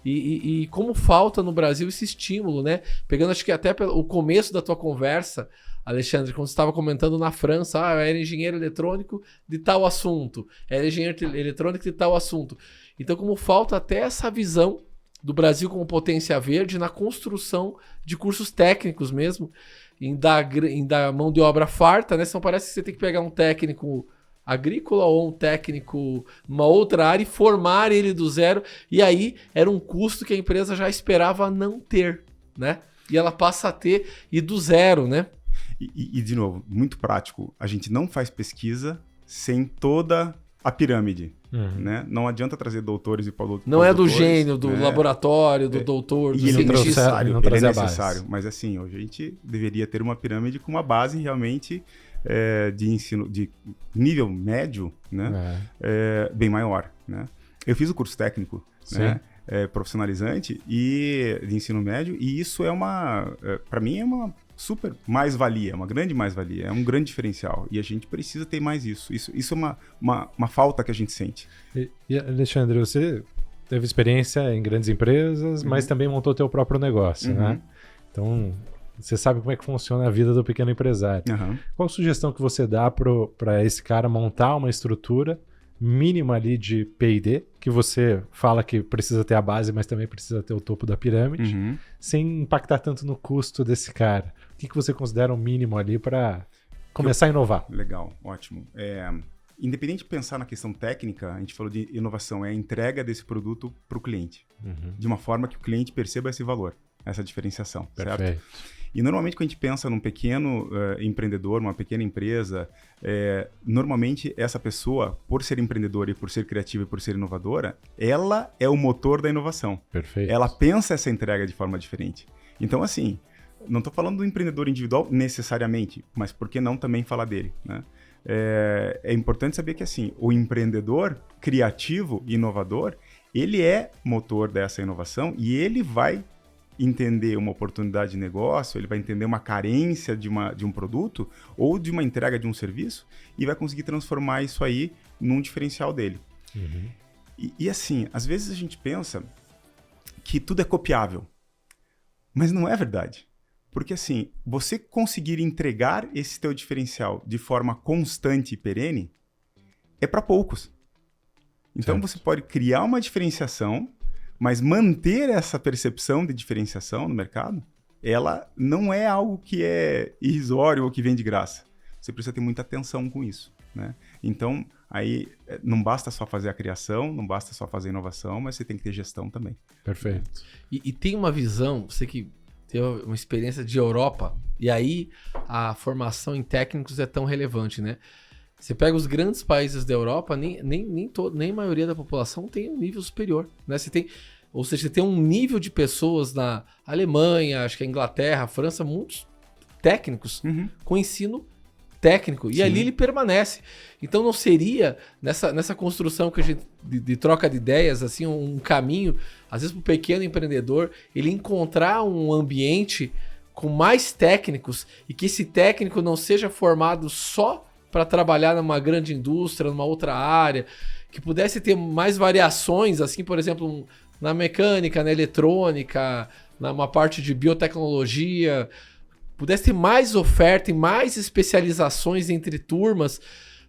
e como falta no Brasil esse estímulo, né? Pegando acho que até o começo da tua conversa, Alexandre, quando você estava comentando na França, eu era engenheiro eletrônico de tal assunto, era engenheiro eletrônico de tal assunto. Então como falta até essa visão do Brasil como potência verde na construção de cursos técnicos mesmo, em dar mão de obra farta, né? Senão parece que você tem que pegar um técnico agrícola ou um técnico numa outra área e formar ele do zero, e aí era um custo que a empresa já esperava não ter, né? E ela passa a ter e do zero, né? E de novo, muito prático, a gente não faz pesquisa sem toda a pirâmide, né? Não adianta trazer doutores e pós-doutores. Não é do gênio, do laboratório, do doutor, do cientista. Ele é necessário, base. mas assim, hoje a gente deveria ter uma pirâmide com uma base realmente de ensino de nível médio, né? Bem maior, né? Eu fiz o curso técnico, né? Profissionalizante e de ensino médio, e isso para mim é uma super mais-valia, uma grande mais-valia, é um grande diferencial, e a gente precisa ter mais isso. Isso é uma falta que a gente sente. E Alexandre, você teve experiência em grandes empresas, mas também montou teu próprio negócio, né? Então, você sabe como é que funciona a vida do pequeno empresário. Qual a sugestão que você dá para esse cara montar uma estrutura mínima ali de P&D, que você fala que precisa ter a base, mas também precisa ter o topo da pirâmide, sem impactar tanto no custo desse cara? O que você considera o mínimo ali para começar a inovar? Legal, ótimo. Independente de pensar na questão técnica, a gente falou de inovação, é a entrega desse produto para o cliente, de uma forma que o cliente perceba esse valor, essa diferenciação. Perfeito. Certo? E normalmente quando a gente pensa num pequeno empreendedor, uma pequena empresa, normalmente essa pessoa, por ser empreendedora e por ser criativa e por ser inovadora, ela é o motor da inovação. Perfeito. Ela pensa essa entrega de forma diferente. Então assim, não estou falando do empreendedor individual necessariamente, mas por que não também falar dele, né? É importante saber que assim, o empreendedor criativo e inovador, ele é motor dessa inovação e ele vai entender uma oportunidade de negócio, ele vai entender uma carência de um produto ou de uma entrega de um serviço e vai conseguir transformar isso aí num diferencial dele. E assim, às vezes a gente pensa que tudo é copiável, mas não é verdade. Porque assim, você conseguir entregar esse teu diferencial de forma constante e perene é para poucos. Então você pode criar uma diferenciação, mas manter essa percepção de diferenciação no mercado, ela não é algo que é irrisório ou que vem de graça. Você precisa ter muita atenção com isso, né? Então, aí não basta só fazer a criação, não basta só fazer a inovação, mas você tem que ter gestão também. Perfeito. E tem uma visão, você que tem uma experiência de Europa, e aí a formação em técnicos é tão relevante, né? Você pega os grandes países da Europa, nem a maioria da população tem um nível superior, né? Ou seja, você tem um nível de pessoas na Alemanha, acho que a Inglaterra, a França, muitos técnicos com ensino técnico. E ali ele permanece. Então não seria, nessa construção que a gente de troca de ideias, assim, um caminho, às vezes para o pequeno empreendedor, ele encontrar um ambiente com mais técnicos e que esse técnico não seja formado só para trabalhar numa grande indústria, numa outra área, que pudesse ter mais variações, assim, por exemplo, na mecânica, na eletrônica, numa parte de biotecnologia, pudesse ter mais oferta e mais especializações entre turmas,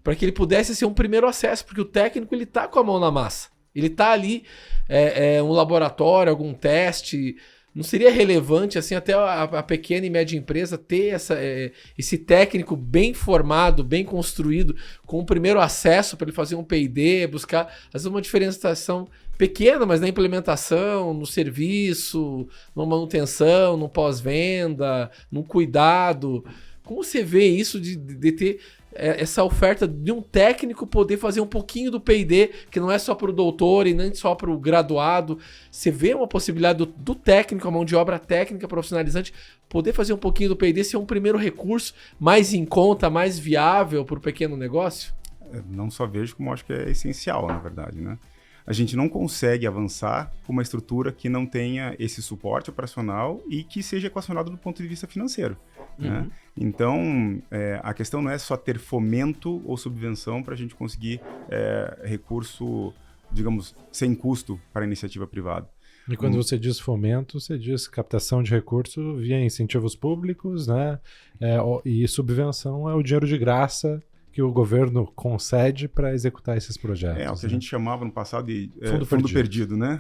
para que ele pudesse ser um primeiro acesso, porque o técnico ele tá com a mão na massa. Ele tá ali, um laboratório, algum teste. Não seria relevante assim até a pequena e média empresa ter esse técnico bem formado, bem construído, com o primeiro acesso para ele fazer um P&D, buscar às vezes uma diferenciação pequena, mas na implementação, no serviço, na manutenção, no pós-venda, no cuidado. Como você vê isso de ter essa oferta de um técnico poder fazer um pouquinho do P&D, que não é só para o doutor e nem só para o graduado? Você vê uma possibilidade do técnico, a mão de obra técnica profissionalizante, poder fazer um pouquinho do P&D ser um primeiro recurso mais em conta, mais viável para o pequeno negócio? Não só vejo, como acho que é essencial, na verdade, né? A gente não consegue avançar com uma estrutura que não tenha esse suporte operacional e que seja equacionado do ponto de vista financeiro. Né? Então, a questão não é só ter fomento ou subvenção para a gente conseguir recurso, digamos, sem custo para a iniciativa privada. E quando você diz fomento, você diz captação de recurso via incentivos públicos, né? E subvenção é o dinheiro de graça que o governo concede para executar esses projetos. É o que a gente chamava no passado de fundo perdido, né?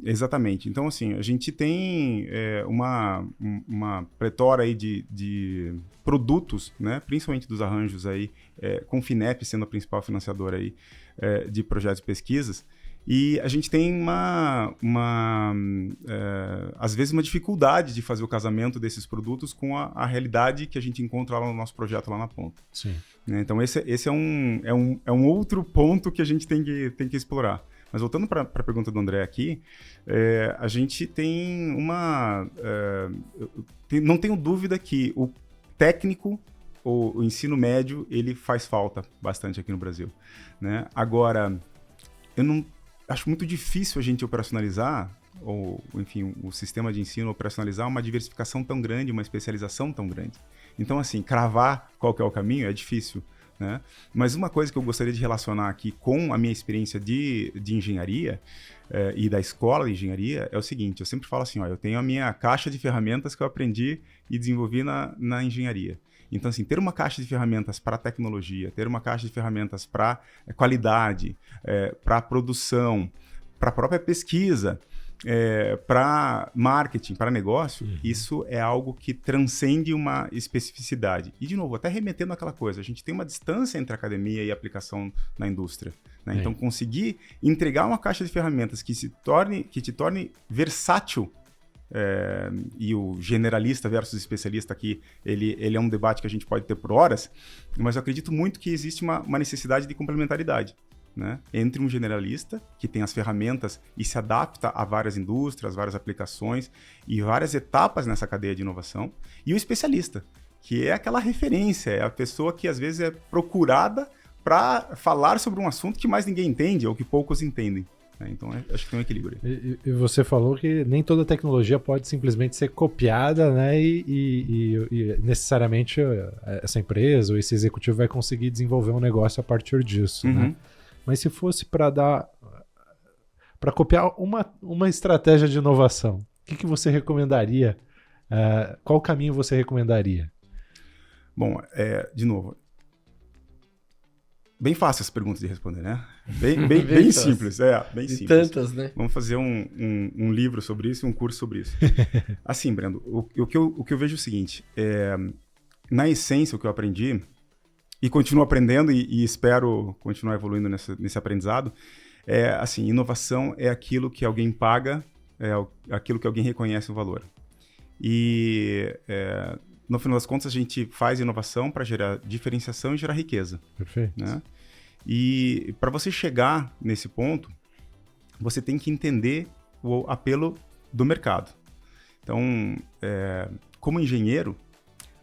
Exatamente. Então, assim, a gente tem uma pletora aí de produtos, né? Principalmente dos arranjos aí, com o FINEP sendo a principal financiadora aí, de projetos de pesquisas. E a gente tem às vezes uma dificuldade de fazer o casamento desses produtos com a realidade que a gente encontra lá no nosso projeto lá na ponta. Sim. Então esse é um outro ponto que a gente tem que explorar. Mas voltando para a pergunta do André aqui, a gente tem não tenho dúvida que o técnico, o ensino médio, ele faz falta bastante aqui no Brasil. Né? Agora, eu não acho muito difícil a gente operacionalizar, ou enfim, o sistema de ensino operacionalizar uma diversificação tão grande, uma especialização tão grande. Então, assim, cravar qual que é o caminho é difícil, né? Mas uma coisa que eu gostaria de relacionar aqui com a minha experiência de engenharia e da escola de engenharia é o seguinte: eu sempre falo assim, eu tenho a minha caixa de ferramentas que eu aprendi e desenvolvi na engenharia. Então, assim, ter uma caixa de ferramentas para tecnologia, ter uma caixa de ferramentas para qualidade, para produção, para a própria pesquisa, para marketing, para negócio, isso é algo que transcende uma especificidade. E, de novo, até remetendo àquela coisa, a gente tem uma distância entre academia e aplicação na indústria. Né? Então, conseguir entregar uma caixa de ferramentas que te torne versátil. E o generalista versus especialista aqui, ele é um debate que a gente pode ter por horas, mas eu acredito muito que existe uma necessidade de complementaridade, né? Entre um generalista, que tem as ferramentas e se adapta a várias indústrias, várias aplicações e várias etapas nessa cadeia de inovação, e o especialista, que é aquela referência, é a pessoa que às vezes é procurada para falar sobre um assunto que mais ninguém entende ou que poucos entendem. Então, acho que tem um equilíbrio. E você falou que nem toda tecnologia pode simplesmente ser copiada, né? E necessariamente essa empresa ou esse executivo vai conseguir desenvolver um negócio a partir disso, né? Mas se fosse para copiar uma estratégia de inovação, o que você recomendaria? Qual caminho você recomendaria? Bom, de novo, bem fácil essa pergunta de responder, né? Bem simples, bem simples. Tantas, né? Vamos fazer um livro sobre isso e um curso sobre isso. Assim, Brando, o que eu vejo é o seguinte, na essência, o que eu aprendi, e continuo aprendendo e espero continuar evoluindo nesse aprendizado, assim, inovação é aquilo que alguém paga, aquilo que alguém reconhece o valor. E no final das contas, a gente faz inovação para gerar diferenciação e gerar riqueza. Perfeito. Né? E para você chegar nesse ponto, você tem que entender o apelo do mercado. Então, como engenheiro,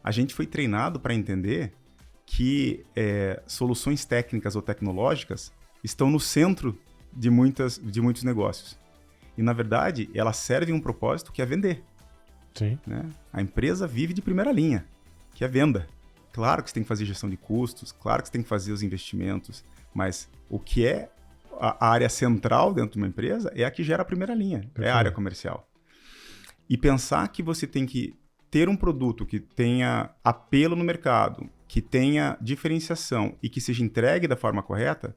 a gente foi treinado para entender que soluções técnicas ou tecnológicas estão no centro de muitos negócios. E, na verdade, elas servem um propósito que é vender. Sim. Né? A empresa vive de primeira linha, que é venda. Claro que você tem que fazer gestão de custos, claro que você tem que fazer os investimentos, mas o que é a área central dentro de uma empresa é a que gera a primeira linha, Perfeito. é a área comercial. E pensar que você tem que ter um produto que tenha apelo no mercado, que tenha diferenciação e que seja entregue da forma correta,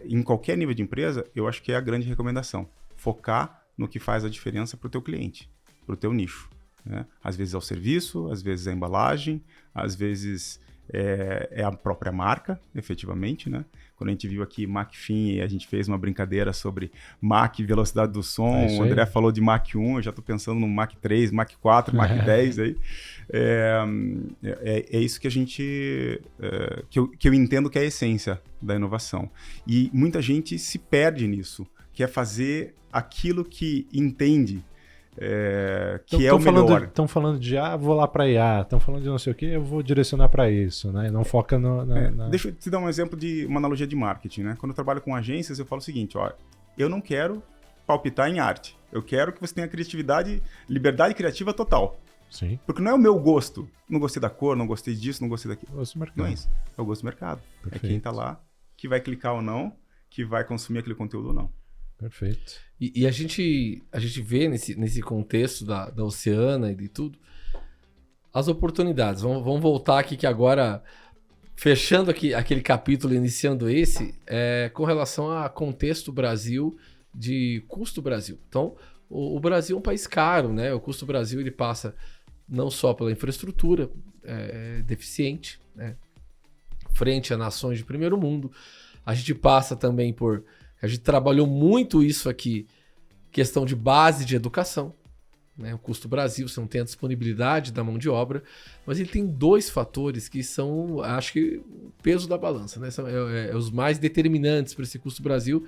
em qualquer nível de empresa, eu acho que é a grande recomendação. Focar no que faz a diferença para o teu cliente, para o teu nicho. Né? Às vezes é o serviço, às vezes é a embalagem, às vezes é a própria marca, efetivamente, né? Quando a gente viu aqui Macfin, a gente fez uma brincadeira sobre Mac, velocidade do som, o André falou de Mach 1, eu já estou pensando no Mach 3, Mach 4, Mach 10 aí. É isso que a gente, que eu entendo que é a essência da inovação. E muita gente se perde nisso, que é fazer aquilo que entende, que é o melhor. Estão falando de vou lá para IA, estão falando de não sei o que, eu vou direcionar para isso, né? Não foca Deixa eu te dar um exemplo de uma analogia de marketing, né? Quando eu trabalho com agências, eu falo o seguinte, ó, eu não quero palpitar em arte, eu quero que você tenha criatividade, liberdade criativa total. Sim. Porque não é o meu gosto, não gostei da cor, não gostei disso, não gostei daquilo. Gosto do mercado. Não é isso, é o gosto do mercado. Perfeito. É quem tá lá, que vai clicar ou não, que vai consumir aquele conteúdo ou não. Perfeito. E a gente vê nesse contexto da Oceana e de tudo, as oportunidades. Vamos voltar aqui que agora, fechando aqui aquele capítulo, iniciando esse, com relação a contexto Brasil, de custo Brasil. Então, o Brasil é um país caro, né? O custo Brasil ele passa não só pela infraestrutura deficiente, né? Frente a nações de primeiro mundo, a gente passa também por... A gente trabalhou muito isso aqui, questão de base de educação, né? O custo Brasil, você não tem a disponibilidade da mão de obra, mas ele tem dois fatores que são, acho que, o peso da balança, né? São os mais determinantes para esse custo Brasil.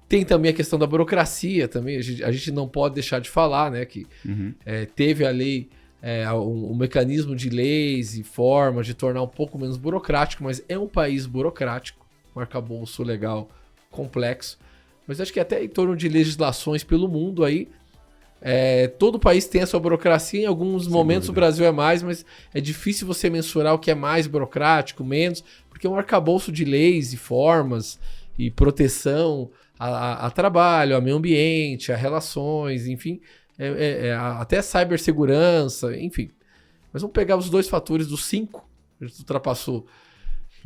Tem também a questão da burocracia também, a gente não pode deixar de falar, né? Que teve a lei, um mecanismo de leis e formas de tornar um pouco menos burocrático, mas é um país burocrático, um arcabouço legal complexo, mas acho que até em torno de legislações pelo mundo aí, todo país tem a sua burocracia, em alguns momentos o Brasil é mais, mas é difícil você mensurar o que é mais burocrático, menos, porque é um arcabouço de leis e formas e proteção a trabalho, a meio ambiente, a relações, enfim, até a cibersegurança, enfim. Mas vamos pegar os dois fatores dos 5, a gente ultrapassou.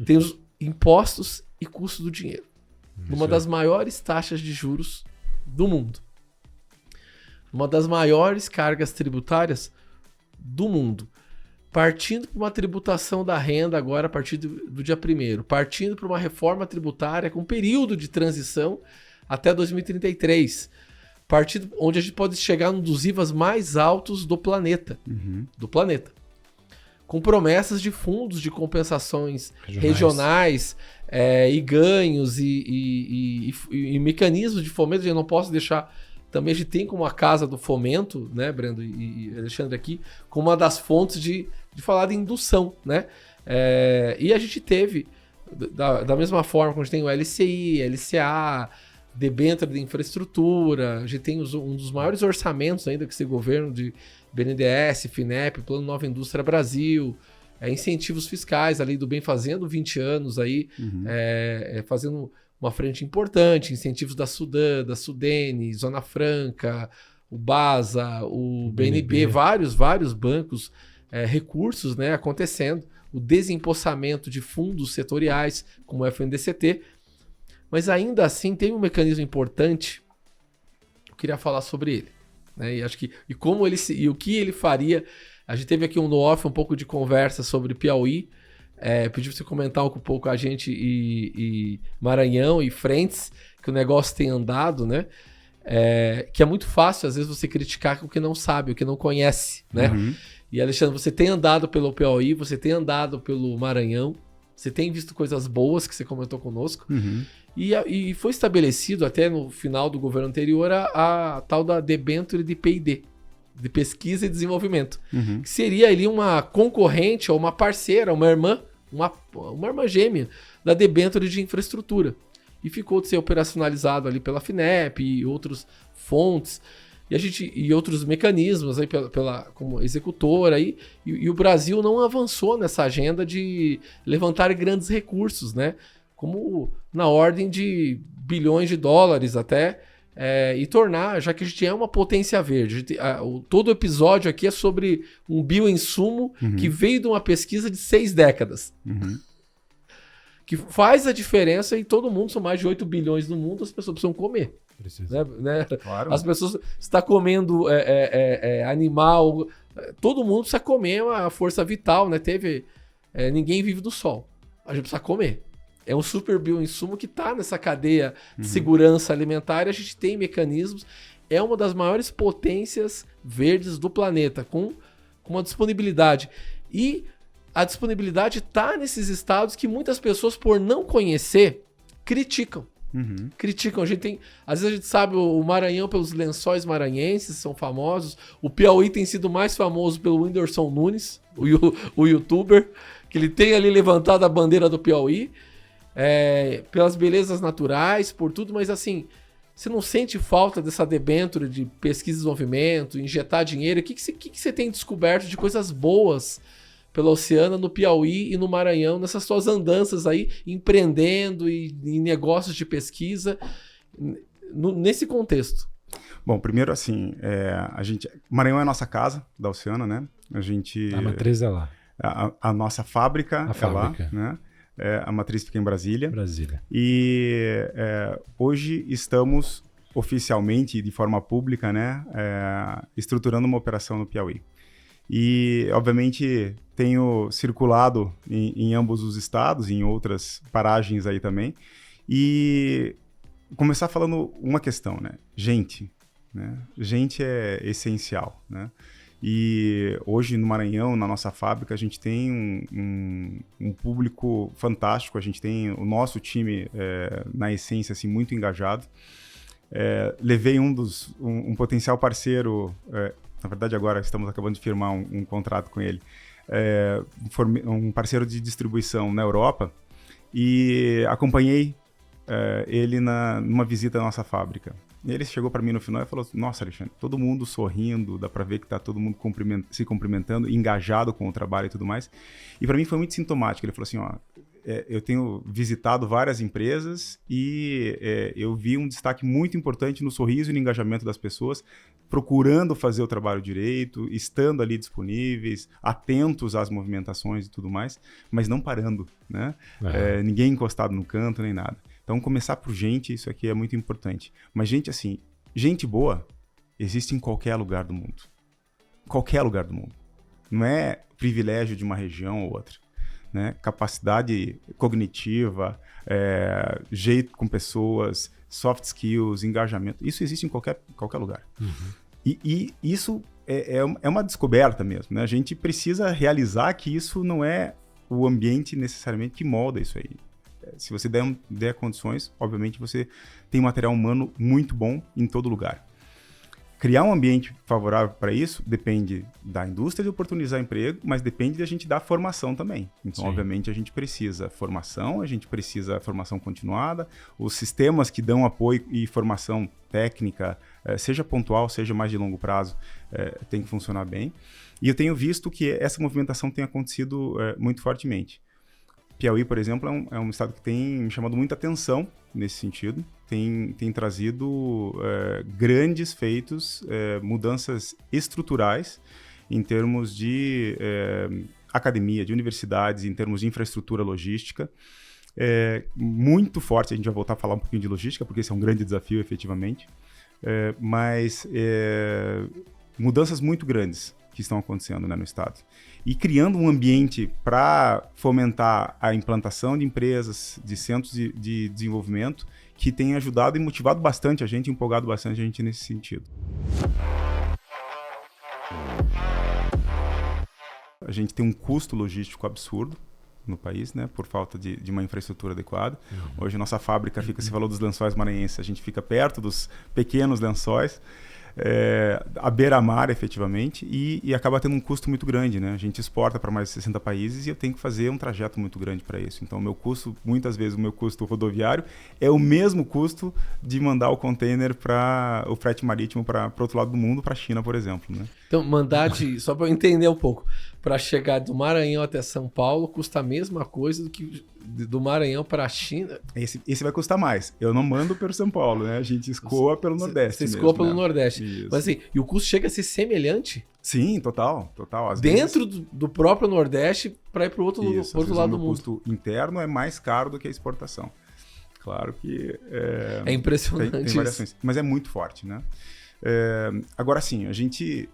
Tem os impostos e custo do dinheiro. Uma das maiores taxas de juros do mundo. Uma das maiores cargas tributárias do mundo. Partindo para uma tributação da renda agora a partir do dia 1º. Partindo para uma reforma tributária com período de transição até 2033. Partindo onde a gente pode chegar num dos IVAs mais altos do planeta. Do planeta. Com promessas de fundos de compensações regionais e ganhos e mecanismos de fomento. Eu não posso deixar... Também a gente tem como a casa do fomento, né, Brendo e Alexandre aqui, como uma das fontes de falar de indução, né? E a gente teve, da mesma forma, quando a gente tem o LCI, LCA, debênture de infraestrutura, a gente tem um dos maiores orçamentos ainda que esse governo de BNDES, FINEP, Plano Nova Indústria Brasil, incentivos fiscais, a Lei do Bem fazendo 20 anos aí, fazendo uma frente importante, incentivos da Sudan, da Sudene, Zona Franca, o BASA, o BNB, vários bancos, recursos, né, acontecendo, o desempossamento de fundos setoriais, como o FNDCT, mas ainda assim tem um mecanismo importante, eu queria falar sobre ele, né, e acho que como ele e o que ele faria. A gente teve aqui no off um pouco de conversa sobre Piauí, pedi para você comentar um pouco a gente e Maranhão e frentes, que o negócio tem andado, né? Que é muito fácil, às vezes, você criticar o que não sabe, o que não conhece, né? E, Alexandre, você tem andado pelo Piauí, você tem andado pelo Maranhão, você tem visto coisas boas que você comentou conosco, e foi estabelecido até no final do governo anterior a tal da debênture de P&D, de pesquisa e desenvolvimento, que seria ali uma concorrente ou uma parceira, uma irmã gêmea da debênture de infraestrutura. E ficou de ser operacionalizado ali pela FINEP e outras fontes. e outros mecanismos aí como executora aí, e o Brasil não avançou nessa agenda de levantar grandes recursos, né? Como na ordem de bilhões de dólares até, e tornar, já que a gente é uma potência verde. Todo episódio aqui é sobre um bioinsumo que veio de uma pesquisa de 6 décadas. Que faz a diferença e todo mundo, são mais de 8 bilhões no mundo, as pessoas precisam comer. Né? Claro. As pessoas está comendo animal, todo mundo precisa comer, uma força vital, né? Ninguém vive do sol, a gente precisa comer. É um super bioinsumo que está nessa cadeia de segurança alimentar, a gente tem mecanismos, é uma das maiores potências verdes do planeta, com uma disponibilidade. E a disponibilidade está nesses estados que muitas pessoas, por não conhecer, criticam. Criticam. Às vezes a gente sabe o Maranhão pelos lençóis maranhenses, são famosos. O Piauí tem sido mais famoso pelo Whindersson Nunes, o youtuber, que ele tem ali levantado a bandeira do Piauí, pelas belezas naturais, por tudo, mas assim, você não sente falta dessa debênture de pesquisa e desenvolvimento, injetar dinheiro? O que você tem descoberto de coisas boas pela Oceana, no Piauí e no Maranhão, nessas suas andanças aí, empreendendo e em negócios de pesquisa, nesse contexto? Bom, primeiro assim, Maranhão é a nossa casa da Oceana, né? A matriz é lá. A nossa fábrica é lá, né? A matriz fica em Brasília. E hoje estamos oficialmente, de forma pública, né, estruturando uma operação no Piauí. E, obviamente, tenho circulado em ambos os estados, em outras paragens aí também. E começar falando uma questão, né? Gente, né? Gente é essencial, né? E hoje no Maranhão, na nossa fábrica, a gente tem um público fantástico, a gente tem o nosso time, na essência, assim, muito engajado. Levei um potencial parceiro... na verdade, agora estamos acabando de firmar um contrato com ele, um parceiro de distribuição na Europa, e acompanhei ele numa visita à nossa fábrica. E ele chegou para mim no final e falou: nossa, Alexandre, todo mundo sorrindo, dá para ver que está todo mundo se cumprimentando, engajado com o trabalho e tudo mais. E para mim foi muito sintomático. Ele falou assim: ó, eu tenho visitado várias empresas e eu vi um destaque muito importante no sorriso e no engajamento das pessoas, procurando fazer o trabalho direito, estando ali disponíveis, atentos às movimentações e tudo mais, mas não parando, né? Ninguém encostado no canto nem nada. Então, começar por gente, isso aqui é muito importante. Mas gente assim, gente boa existe em qualquer lugar do mundo. Qualquer lugar do mundo. Não é privilégio de uma região ou outra. Né? Capacidade cognitiva, jeito com pessoas, soft skills, engajamento, isso existe em qualquer lugar. E isso é uma descoberta mesmo, né? A gente precisa realizar que isso não é o ambiente necessariamente que molda isso aí. Se você der condições, obviamente você tem material humano muito bom em todo lugar. Criar um ambiente favorável para isso depende da indústria de oportunizar emprego, mas depende de a gente dar formação também. Então, sim, obviamente, a gente precisa formação, a gente precisa formação continuada, os sistemas que dão apoio e formação técnica, seja pontual, seja mais de longo prazo, tem que funcionar bem. E eu tenho visto que essa movimentação tem acontecido muito fortemente. Piauí, por exemplo, é um estado que tem me chamado muita atenção nesse sentido, tem trazido grandes feitos, mudanças estruturais em termos de academia, de universidades, em termos de infraestrutura logística, muito forte. A gente vai voltar a falar um pouquinho de logística, porque esse é um grande desafio, efetivamente, mas mudanças muito grandes que estão acontecendo, né, no estado. E criando um ambiente para fomentar a implantação de empresas, de centros de desenvolvimento, que tem ajudado e motivado bastante a gente, empolgado bastante a gente nesse sentido. A gente tem um custo logístico absurdo no país, né, por falta de uma infraestrutura adequada. Hoje a nossa fábrica fica, você falou dos lençóis maranhenses, a gente fica perto dos pequenos lençóis, à beira-mar, efetivamente, e acaba tendo um custo muito grande, né? A gente exporta para mais de 60 países e eu tenho que fazer um trajeto muito grande para isso. Então, muitas vezes, o meu custo rodoviário é o mesmo custo de mandar o container para o frete marítimo para o outro lado do mundo, para a China, por exemplo, né? Então, só para eu entender um pouco, para chegar do Maranhão até São Paulo custa a mesma coisa do que do Maranhão para a China? Esse vai custar mais. Eu não mando pelo São Paulo, né? A gente escoa pelo Nordeste. Você escoa pelo Nordeste. Isso. Mas assim, e o custo chega a ser semelhante? Sim, total. Às Dentro vezes... do próprio Nordeste para ir para o outro lado do mundo. O custo interno é mais caro do que a exportação. Claro que... É impressionante tem variações, mas é muito forte, né? Agora sim, a gente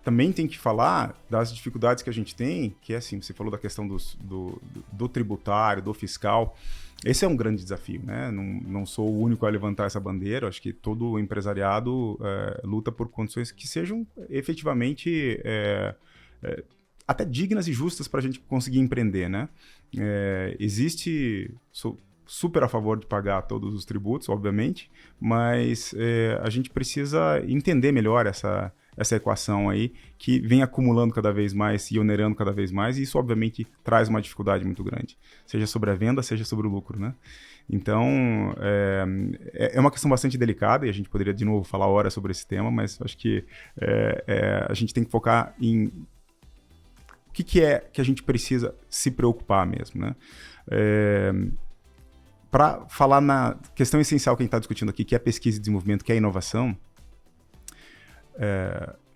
também tem que falar das dificuldades que a gente tem, que é assim, você falou da questão do tributário, do fiscal. Esse é um grande desafio, né? Não sou o único a levantar essa bandeira. Acho que todo empresariado luta por condições que sejam efetivamente até dignas e justas para a gente conseguir empreender, né? Sou super a favor de pagar todos os tributos, obviamente, mas a gente precisa entender melhor essa equação aí, que vem acumulando cada vez mais e onerando cada vez mais, e isso obviamente traz uma dificuldade muito grande, seja sobre a venda, seja sobre o lucro, né? Então, é uma questão bastante delicada, e a gente poderia de novo falar horas sobre esse tema, mas acho que a gente tem que focar em o que é que a gente precisa se preocupar mesmo, né? Para falar na questão essencial que a gente está discutindo aqui, que é a pesquisa e desenvolvimento, que é a inovação,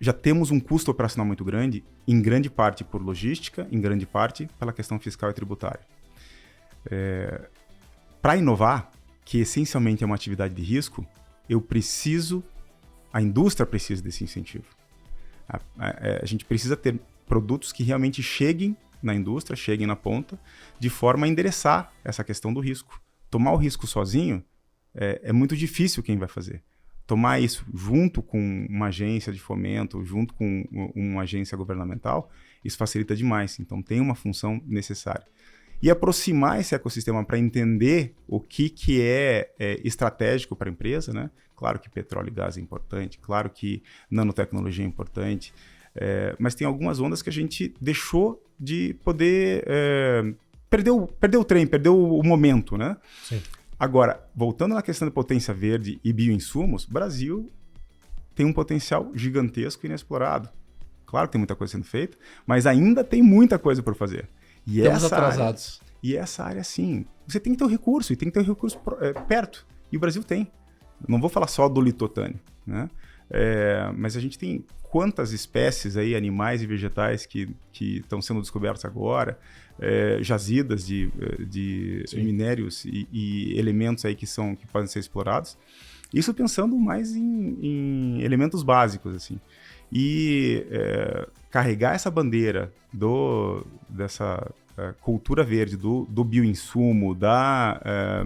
já temos um custo operacional muito grande, em grande parte por logística, em grande parte pela questão fiscal e tributária. Para inovar, que essencialmente é uma atividade de risco, a indústria precisa desse incentivo. A gente precisa ter produtos que realmente cheguem na indústria, cheguem na ponta, de forma a endereçar essa questão do risco. Tomar o risco sozinho é muito difícil quem vai fazer. Tomar isso junto com uma agência de fomento, junto com uma agência governamental, isso facilita demais. Então, tem uma função necessária. E aproximar esse ecossistema para entender o que é estratégico para a empresa, né? Claro que petróleo e gás é importante, claro que nanotecnologia é importante, mas tem algumas ondas que a gente deixou de poder... Perdeu o trem, perdeu o momento, né? Sim. Agora, voltando na questão da potência verde e bioinsumos, o Brasil tem um potencial gigantesco e inexplorado. Claro que tem muita coisa sendo feita, mas ainda tem muita coisa por fazer. E estamos atrasados. E essa área, sim, você tem que ter o recurso, e tem que ter o recurso perto. E o Brasil tem. Não vou falar só do litotânio, né? Mas a gente tem quantas espécies aí, animais e vegetais que estão sendo descobertos agora, jazidas de minérios e elementos aí que podem ser explorados. Isso pensando mais em elementos básicos, assim. E carregar essa bandeira dessa cultura verde, do bioinsumo, da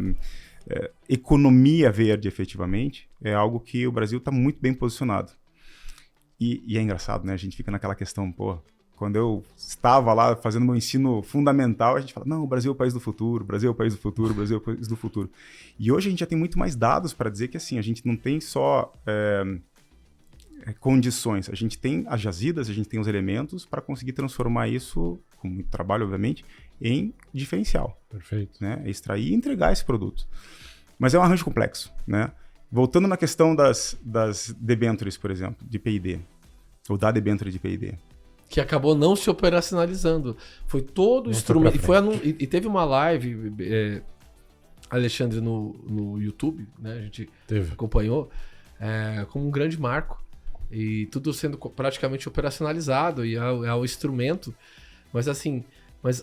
economia verde, efetivamente, é algo que o Brasil está muito bem posicionado. E é engraçado, né? A gente fica naquela questão, quando eu estava lá fazendo meu ensino fundamental, a gente fala, não, o Brasil é o país do futuro, o Brasil é o país do futuro, o Brasil é o país do futuro. E hoje a gente já tem muito mais dados para dizer que, assim, a gente não tem só condições, a gente tem as jazidas, a gente tem os elementos para conseguir transformar isso, com muito trabalho, obviamente, em diferencial. Perfeito. Né? Extrair e entregar esse produto. Mas é um arranjo complexo, né? Voltando na questão das debêntures, por exemplo, de P&D, ou da debênture de P&D. Que acabou não se operacionalizando. Foi todo o instrumento. E teve uma live, Alexandre, no YouTube, né? A gente acompanhou, como um grande marco. E tudo sendo praticamente operacionalizado, e é o instrumento. Mas assim,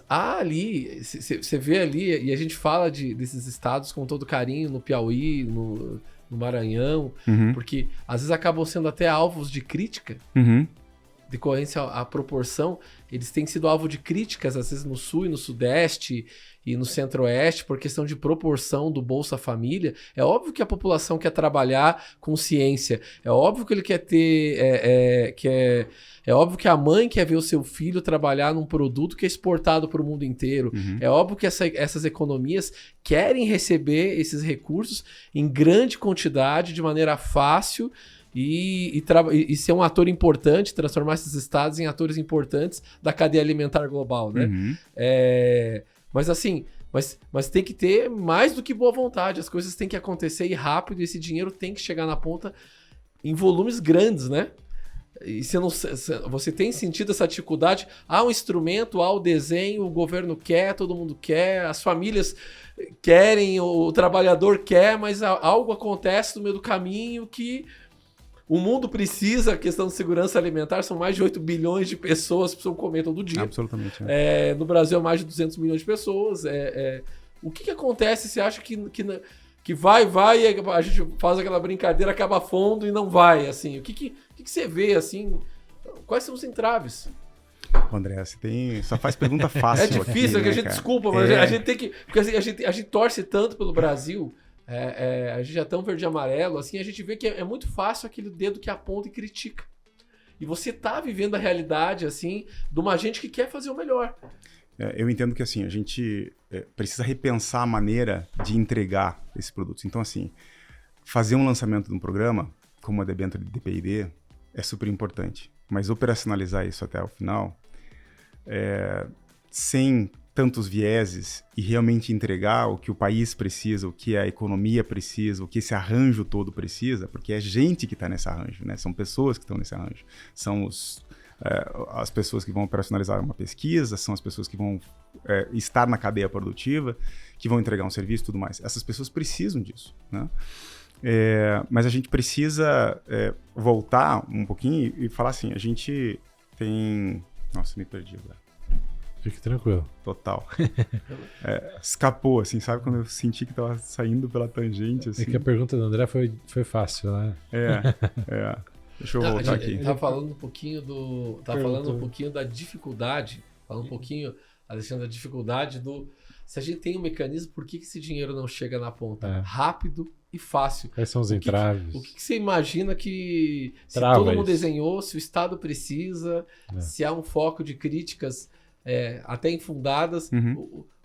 ali, você vê ali, e a gente fala desses estados com todo carinho, no Piauí, no Maranhão, porque às vezes acabam sendo até alvos de crítica, decorrência à proporção, eles têm sido alvo de críticas, às vezes no Sul e no Sudeste e no Centro-Oeste, por questão de proporção do Bolsa Família. É óbvio que a população quer trabalhar com ciência, é óbvio que ele quer ter... É óbvio que a mãe quer ver o seu filho trabalhar num produto que é exportado para o mundo inteiro. É óbvio que essas economias querem receber esses recursos em grande quantidade, de maneira fácil e ser um ator importante, transformar esses estados em atores importantes da cadeia alimentar global, né? Mas assim, mas tem que ter mais do que boa vontade, as coisas têm que acontecer e rápido, e esse dinheiro tem que chegar na ponta em volumes grandes, né? E você tem sentido essa dificuldade? Há um instrumento, há o desenho, o governo quer, todo mundo quer, as famílias querem, o trabalhador quer, mas algo acontece no meio do caminho que o mundo precisa. A questão de segurança alimentar, são mais de 8 bilhões de pessoas que precisam comer todo dia. Absolutamente. No Brasil, mais de 200 milhões de pessoas. O que acontece? Você acha que vai, a gente faz aquela brincadeira, acaba fundo e não vai, assim? O que você vê, assim? Quais são os entraves? André, você só faz pergunta fácil. É difícil, aqui, a gente cara? Desculpa, mas a gente tem que... Porque assim, a gente torce tanto pelo Brasil, a gente é tão verde e amarelo, assim, a gente vê que é muito fácil aquele dedo que aponta e critica. E você tá vivendo a realidade, assim, de uma gente que quer fazer o melhor. Eu entendo que, assim, a gente precisa repensar a maneira de entregar esses produtos. Então, assim, fazer um lançamento de um programa, como a debênture de DPID, é super importante. Mas operacionalizar isso até o final, sem tantos vieses, e realmente entregar o que o país precisa, o que a economia precisa, o que esse arranjo todo precisa, porque é gente que está nesse arranjo, né? São pessoas que estão nesse arranjo. São as pessoas que vão operacionalizar uma pesquisa, são as pessoas que vão estar na cadeia produtiva, que vão entregar um serviço e tudo mais. Essas pessoas precisam disso, né? Mas a gente precisa voltar um pouquinho e falar assim, a gente tem... Nossa, me perdi agora. Fique tranquilo. Total. Escapou, assim, sabe? Quando eu senti que tava saindo pela tangente, assim. É que a pergunta do André foi fácil, né? Deixa eu voltar aqui. Tava falando um pouquinho falando um pouquinho da dificuldade, Alexandre, da dificuldade se a gente tem um mecanismo, por que esse dinheiro não chega na ponta? Rápido e fácil. Quais são os entraves? O que você imagina que se Trava todo mundo isso. desenhou, se o Estado precisa, se há um foco de críticas até infundadas,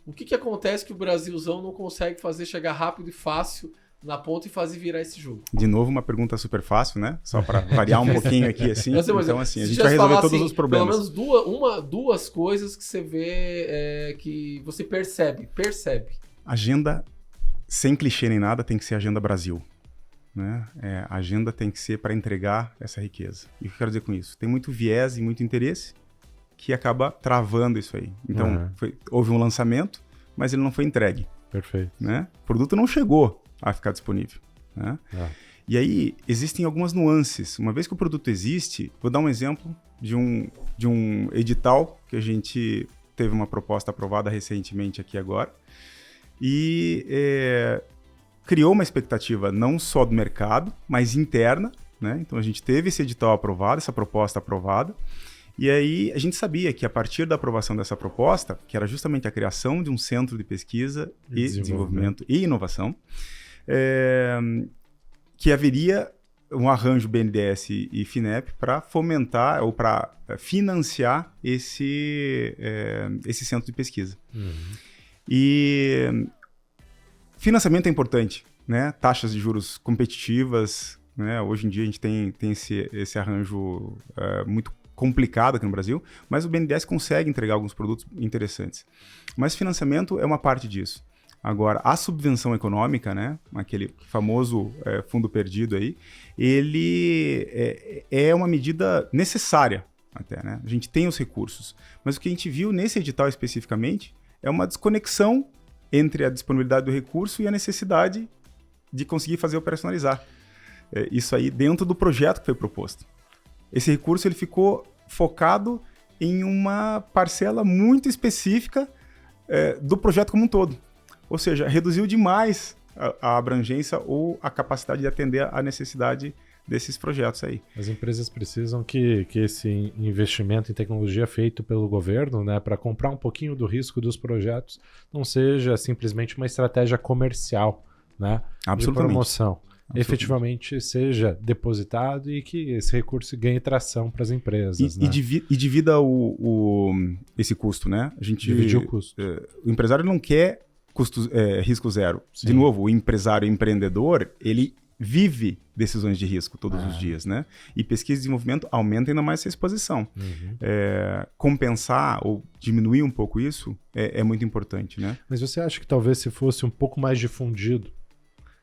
o que acontece que o Brasilzão não consegue fazer chegar rápido e fácil na ponta e fazer virar esse jogo? De novo, uma pergunta super fácil, né? Só para variar um pouquinho aqui, assim. Então, assim, a gente vai resolver todos os problemas. Pelo menos duas coisas que você vê, que você percebe. Agenda, sem clichê nem nada, tem que ser Agenda Brasil, né? A agenda tem que ser para entregar essa riqueza. E o que eu quero dizer com isso? Tem muito viés e muito interesse que acaba travando isso aí. Então, houve um lançamento, mas ele não foi entregue. Perfeito. Né? O produto não chegou a ficar disponível, né? E aí, existem algumas nuances. Uma vez que o produto existe, vou dar um exemplo de um edital que a gente teve uma proposta aprovada recentemente aqui agora, e criou uma expectativa não só do mercado, mas interna, né? Então, a gente teve esse edital aprovado, essa proposta aprovada, e aí a gente sabia que a partir da aprovação dessa proposta, que era justamente a criação de um centro de pesquisa e desenvolvimento e inovação, que haveria um arranjo BNDES e FINEP para fomentar ou para financiar esse centro de pesquisa. E financiamento é importante, né? Taxas de juros competitivas, né? Hoje em dia a gente tem esse arranjo muito complicado aqui no Brasil, mas o BNDES consegue entregar alguns produtos interessantes. Mas financiamento é uma parte disso. Agora, a subvenção econômica, né, aquele famoso fundo perdido aí, ele é uma medida necessária até, né? A gente tem os recursos, mas o que a gente viu nesse edital especificamente é uma desconexão entre a disponibilidade do recurso e a necessidade de conseguir fazer operacionalizar. Isso aí dentro do projeto que foi proposto. Esse recurso ele ficou focado em uma parcela muito específica do projeto como um todo. Ou seja, reduziu demais a abrangência ou a capacidade de atender a necessidade desses projetos aí. As empresas precisam que esse investimento em tecnologia feito pelo governo, né, para comprar um pouquinho do risco dos projetos, não seja simplesmente uma estratégia comercial, né, de promoção. Efetivamente seja depositado e que esse recurso ganhe tração para as empresas. E divida esse custo, né? A gente divide o custo. O empresário não quer risco zero. Sim. De novo, o empresário empreendedor, ele vive decisões de risco todos os dias, né? E pesquisa e desenvolvimento aumenta ainda mais essa exposição. Compensar ou diminuir um pouco isso é muito importante, né? Mas você acha que talvez se fosse um pouco mais difundido,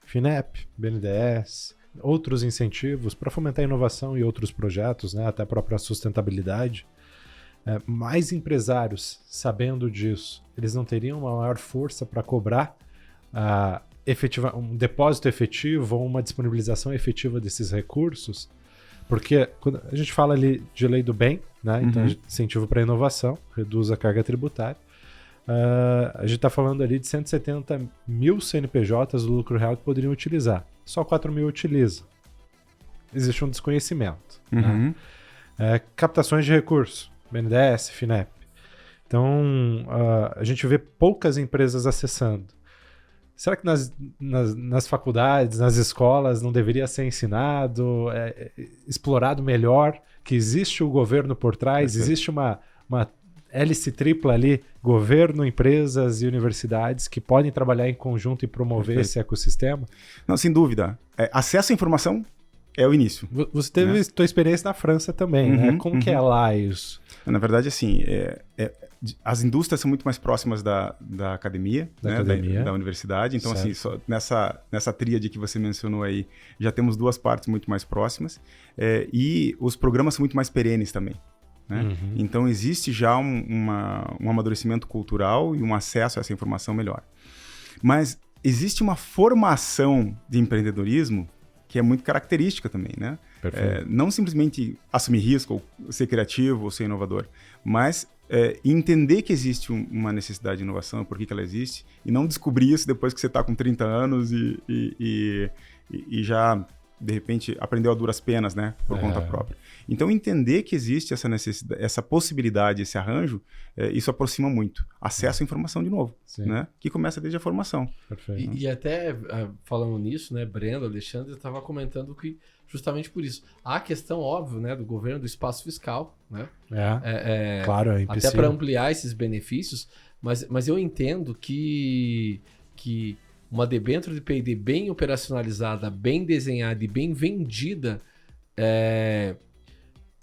FINEP, BNDES, outros incentivos para fomentar a inovação e outros projetos, né? Até a própria sustentabilidade, mais empresários sabendo disso, eles não teriam uma maior força para cobrar um depósito efetivo ou uma disponibilização efetiva desses recursos? Porque quando a gente fala ali de lei do bem, né? Então incentivo para inovação, reduz a carga tributária. A gente está falando ali de 170 mil CNPJs do lucro real que poderiam utilizar. Só 4 mil utilizam. Existe um desconhecimento. Né? Captações de recursos, BNDES, FINEP. Então, a gente vê poucas empresas acessando. Será que nas faculdades, nas escolas, não deveria ser ensinado, explorado melhor, que existe o governo por trás, existe uma hélice tripla ali, governo, empresas e universidades que podem trabalhar em conjunto e promover esse ecossistema? Não, sem dúvida. Acesso à informação é o início. Você teve tua experiência na França também, né? Como que é lá isso? Na verdade, assim, as indústrias são muito mais próximas da academia, da universidade. Então, assim, nessa tríade que você mencionou aí, já temos duas partes muito mais próximas. E os programas são muito mais perenes também. Né? Então, existe já um amadurecimento cultural e um acesso a essa informação melhor. Mas existe uma formação de empreendedorismo que é muito característica também, né? Não simplesmente assumir risco, ou ser criativo, ou ser inovador, mas entender que existe uma necessidade de inovação, por que ela existe, e não descobrir isso depois que você está com 30 anos e já, de repente, aprendeu a duras penas, né? Por conta própria. Então, entender que existe essa necessidade, essa possibilidade, esse arranjo, isso aproxima muito. Acesso à informação de novo, né? Que começa desde a formação. Perfeito. E até, falando nisso, né, Brenda, Alexandre, estava comentando que, justamente por isso, há a questão, óbvio, né, do governo do espaço fiscal, né? Claro, é até para ampliar esses benefícios, mas eu entendo que uma debênture de P&D bem operacionalizada, bem desenhada e bem vendida,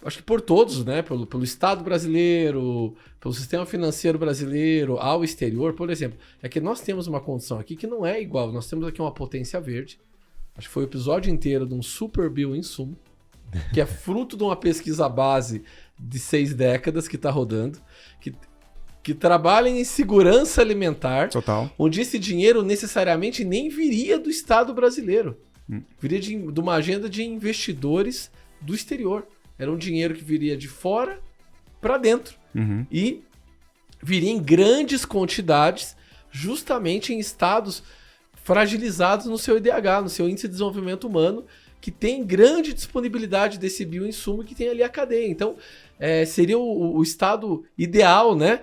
acho que por todos, né? Pelo Estado brasileiro, pelo sistema financeiro brasileiro, ao exterior, por exemplo. É que nós temos uma condição aqui que não é igual. Nós temos aqui uma potência verde. Acho que foi o episódio inteiro de um super bioinsumo, que é fruto de uma pesquisa base de 6 décadas que está rodando, que trabalha em segurança alimentar, total, onde esse dinheiro necessariamente nem viria do Estado brasileiro. Viria de uma agenda de investidores do exterior. Era um dinheiro que viria de fora para dentro. E viria em grandes quantidades, justamente em estados fragilizados no seu IDH, no seu Índice de Desenvolvimento Humano, que tem grande disponibilidade desse bioinsumo que tem ali a cadeia. Então, seria o estado ideal, né?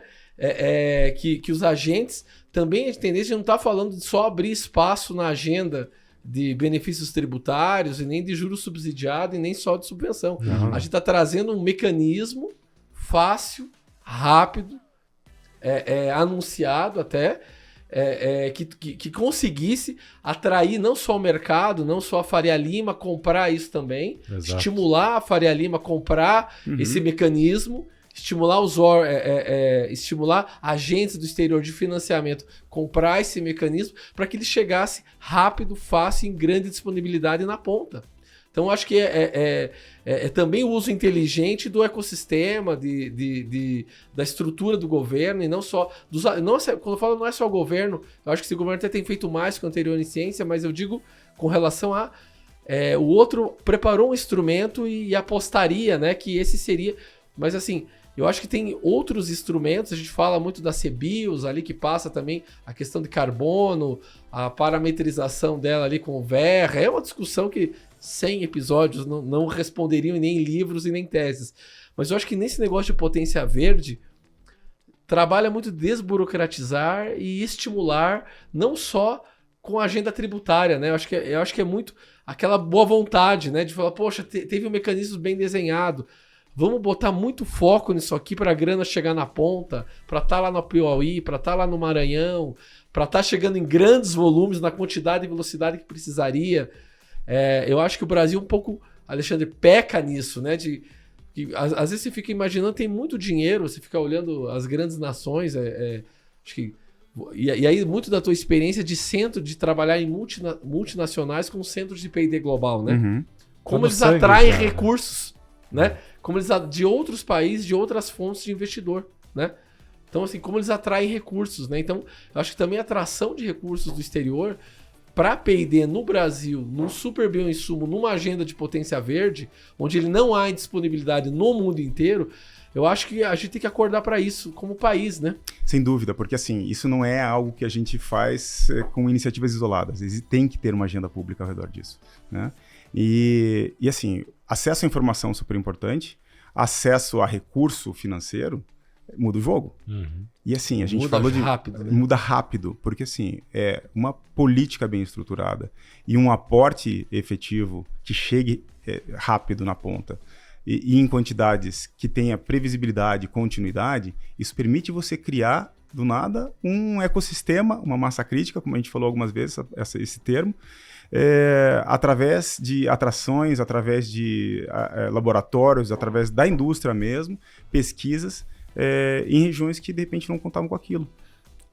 Que os agentes também, a tendência não está falando de só abrir espaço na agenda de benefícios tributários e nem de juros subsidiados e nem só de subvenção. A gente está trazendo um mecanismo fácil, rápido, anunciado até, que conseguisse atrair não só o mercado, não só a Faria Lima comprar isso também, estimular a Faria Lima a comprar esse mecanismo, estimular agentes do exterior de financiamento comprar esse mecanismo para que ele chegasse rápido, fácil, em grande disponibilidade na ponta. Então, acho que também o uso inteligente do ecossistema, da estrutura do governo, e não só... quando eu falo não é só o governo, eu acho que esse governo até tem feito mais que o anterior em ciência, mas eu digo com relação a... o outro preparou um instrumento e apostaria, né, que esse seria... Mas assim... Eu acho que tem outros instrumentos, a gente fala muito da CBIOS ali, que passa também a questão de carbono, a parametrização dela ali com o VER. É uma discussão que 100 episódios não responderiam em nem livros e nem teses. Mas eu acho que nesse negócio de potência verde, trabalha muito desburocratizar e estimular, não só com a agenda tributária, né? Eu acho que é muito aquela boa vontade, né? De falar, poxa, teve um mecanismo bem desenhado. Vamos botar muito foco nisso aqui para a grana chegar na ponta, para estar lá no Piauí, para estar lá no Maranhão, para estar chegando em grandes volumes, na quantidade e velocidade que precisaria. Eu acho que o Brasil um pouco, Alexandre, peca nisso, né? Às vezes você fica imaginando, tem muito dinheiro, você fica olhando as grandes nações, acho que... E aí, muito da tua experiência de centro, de trabalhar em multinacionais com centros de P&D global, né? Uhum. Como eles atraem recursos, né? Como eles de outros países, de outras fontes de investidor, né? Então, assim, como eles atraem recursos, né? Então, eu acho que também a atração de recursos do exterior para P&D no Brasil, num super bioinsumo, numa agenda de potência verde, onde ele não há disponibilidade no mundo inteiro, eu acho que a gente tem que acordar para isso como país, né? Sem dúvida, porque assim, isso não é algo que a gente faz com iniciativas isoladas. Tem que ter uma agenda pública ao redor disso, né? E assim, acesso à informação é super importante, acesso a recurso financeiro muda o jogo. Uhum. E assim, a gente muda falou rápido, né? Muda rápido, porque assim, é uma política bem estruturada e um aporte efetivo que chegue rápido na ponta e em quantidades que tenha previsibilidade e continuidade, isso permite você criar, do nada, um ecossistema, uma massa crítica, como a gente falou algumas vezes, esse termo, através de atrações, através de laboratórios, através da indústria mesmo, pesquisas, em regiões que de repente não contavam com aquilo.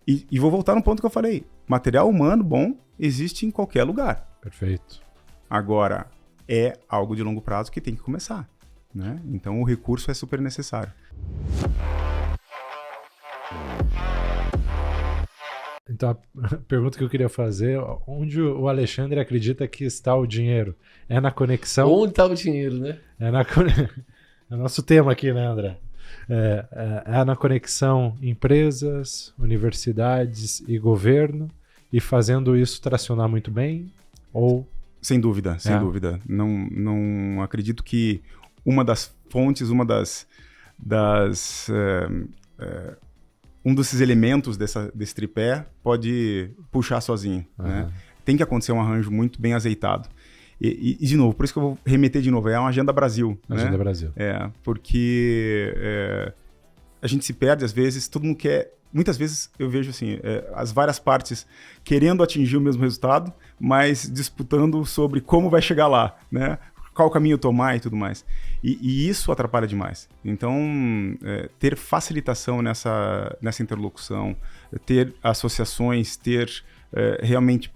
E vou voltar no ponto que eu falei, material humano bom existe em qualquer lugar. Perfeito. Agora, é algo de longo prazo que tem que começar, né? Então o recurso é super necessário. Então, a pergunta que eu queria fazer, onde o Alexandre acredita que está o dinheiro? É na conexão? Onde está o dinheiro, né? É nosso tema aqui, né, André? É na conexão empresas, universidades e governo, e fazendo isso tracionar muito bem? Ou... Sem dúvida, sem dúvida. Não acredito que uma das fontes, um desses elementos desse tripé pode puxar sozinho, né? Tem que acontecer um arranjo muito bem azeitado. E de novo, por isso que eu vou remeter de novo, é uma Agenda Brasil. Agenda Brasil. Porque a gente se perde às vezes, todo mundo quer... Muitas vezes eu vejo assim, as várias partes querendo atingir o mesmo resultado, mas disputando sobre como vai chegar lá, né? Qual caminho tomar e tudo mais. E isso atrapalha demais. Então, ter facilitação nessa interlocução, ter associações, ter realmente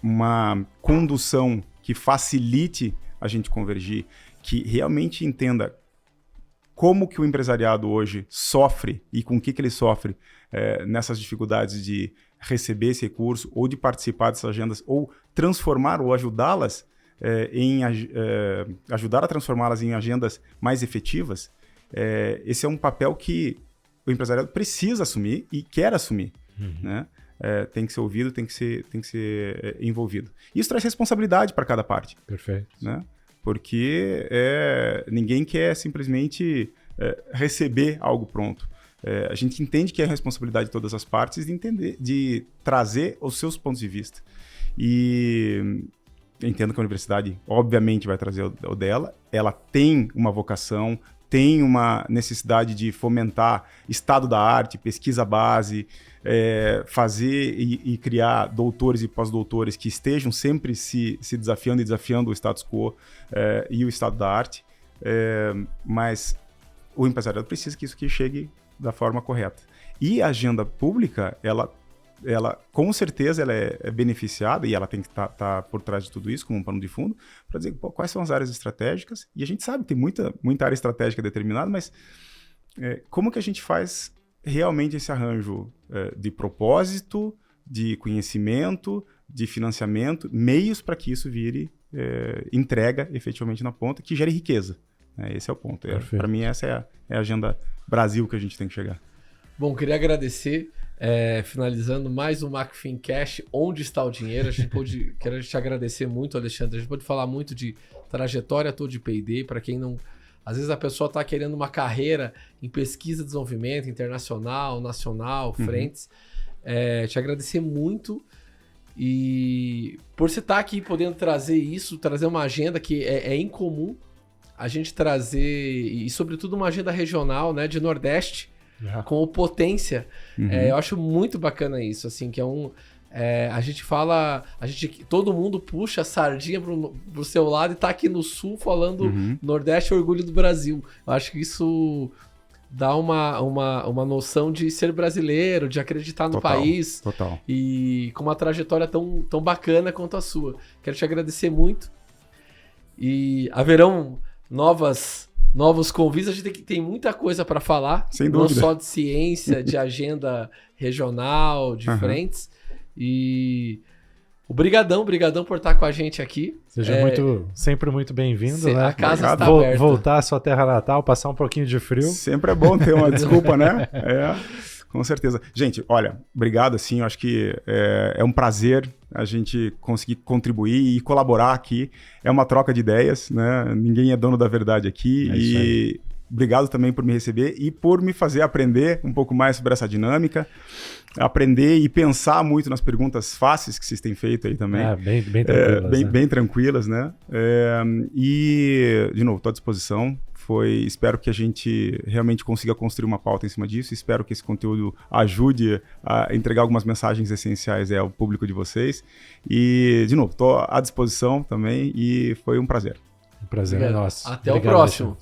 uma condução que facilite a gente convergir, que realmente entenda como que o empresariado hoje sofre e com o que ele sofre nessas dificuldades de receber esse recurso ou de participar dessas agendas ou transformar ou ajudá-las ajudar a transformá-las em agendas mais efetivas. Esse é um papel que o empresariado precisa assumir e quer assumir, né? Tem que ser ouvido, tem que ser envolvido. Isso traz responsabilidade para cada parte. Perfeito. Né? Porque ninguém quer simplesmente receber algo pronto. A gente entende que é a responsabilidade de todas as partes de trazer os seus pontos de vista. E entendo que a universidade, obviamente, vai trazer o dela. Ela tem uma vocação, tem uma necessidade de fomentar estado da arte, pesquisa base, fazer e criar doutores e pós-doutores que estejam sempre se desafiando e desafiando o status quo e o estado da arte. Mas o empresariado precisa que isso aqui chegue da forma correta. E a agenda pública, ela com certeza ela é beneficiada e ela tem que estar por trás de tudo isso como um pano de fundo para dizer quais são as áreas estratégicas. E a gente sabe que tem muita área estratégica determinada, mas como que a gente faz realmente esse arranjo de propósito, de conhecimento, de financiamento, meios para que isso vire entrega efetivamente na ponta, que gere riqueza. Esse é o ponto. Para mim, essa é a agenda Brasil que a gente tem que chegar. Bom, queria agradecer. Finalizando mais um Macfin Cash, onde está o dinheiro? Quero te agradecer muito, Alexandre. A gente pode falar muito de trajetória toda de P&D, para quem não... Às vezes a pessoa está querendo uma carreira em pesquisa e desenvolvimento internacional, nacional, frentes. Te agradecer muito e por você estar aqui podendo trazer uma agenda que é incomum a gente trazer, e sobretudo uma agenda regional, né, de Nordeste, com potência. Eu acho muito bacana isso, assim, que A gente fala, todo mundo puxa a sardinha pro seu lado e tá aqui no Sul falando Nordeste é orgulho do Brasil. Eu acho que isso dá uma noção de ser brasileiro, de acreditar no país. Total. E com uma trajetória tão bacana quanto a sua. Quero te agradecer muito. E haverão novos convites. A gente tem muita coisa para falar. Sem dúvida. Não só de ciência, de agenda regional, de frentes. E brigadão por estar com a gente aqui. Seja sempre muito bem-vindo, né? A casa está aberta. Voltar à sua terra natal, passar um pouquinho de frio. Sempre é bom ter uma desculpa, né? Com certeza. Gente, olha, obrigado, assim, eu acho que é um prazer a gente conseguir contribuir e colaborar aqui. É uma troca de ideias, né? Ninguém é dono da verdade aqui. E obrigado também por me receber e por me fazer aprender um pouco mais sobre essa dinâmica. Aprender e pensar muito nas perguntas fáceis que vocês têm feito aí também. Bem tranquilas. Bem tranquilas, né? E, de novo, estou à disposição. Espero que a gente realmente consiga construir uma pauta em cima disso. Espero que esse conteúdo ajude a entregar algumas mensagens essenciais ao público de vocês. E, de novo, estou à disposição também e foi um prazer. O prazer é nosso. Até o próximo.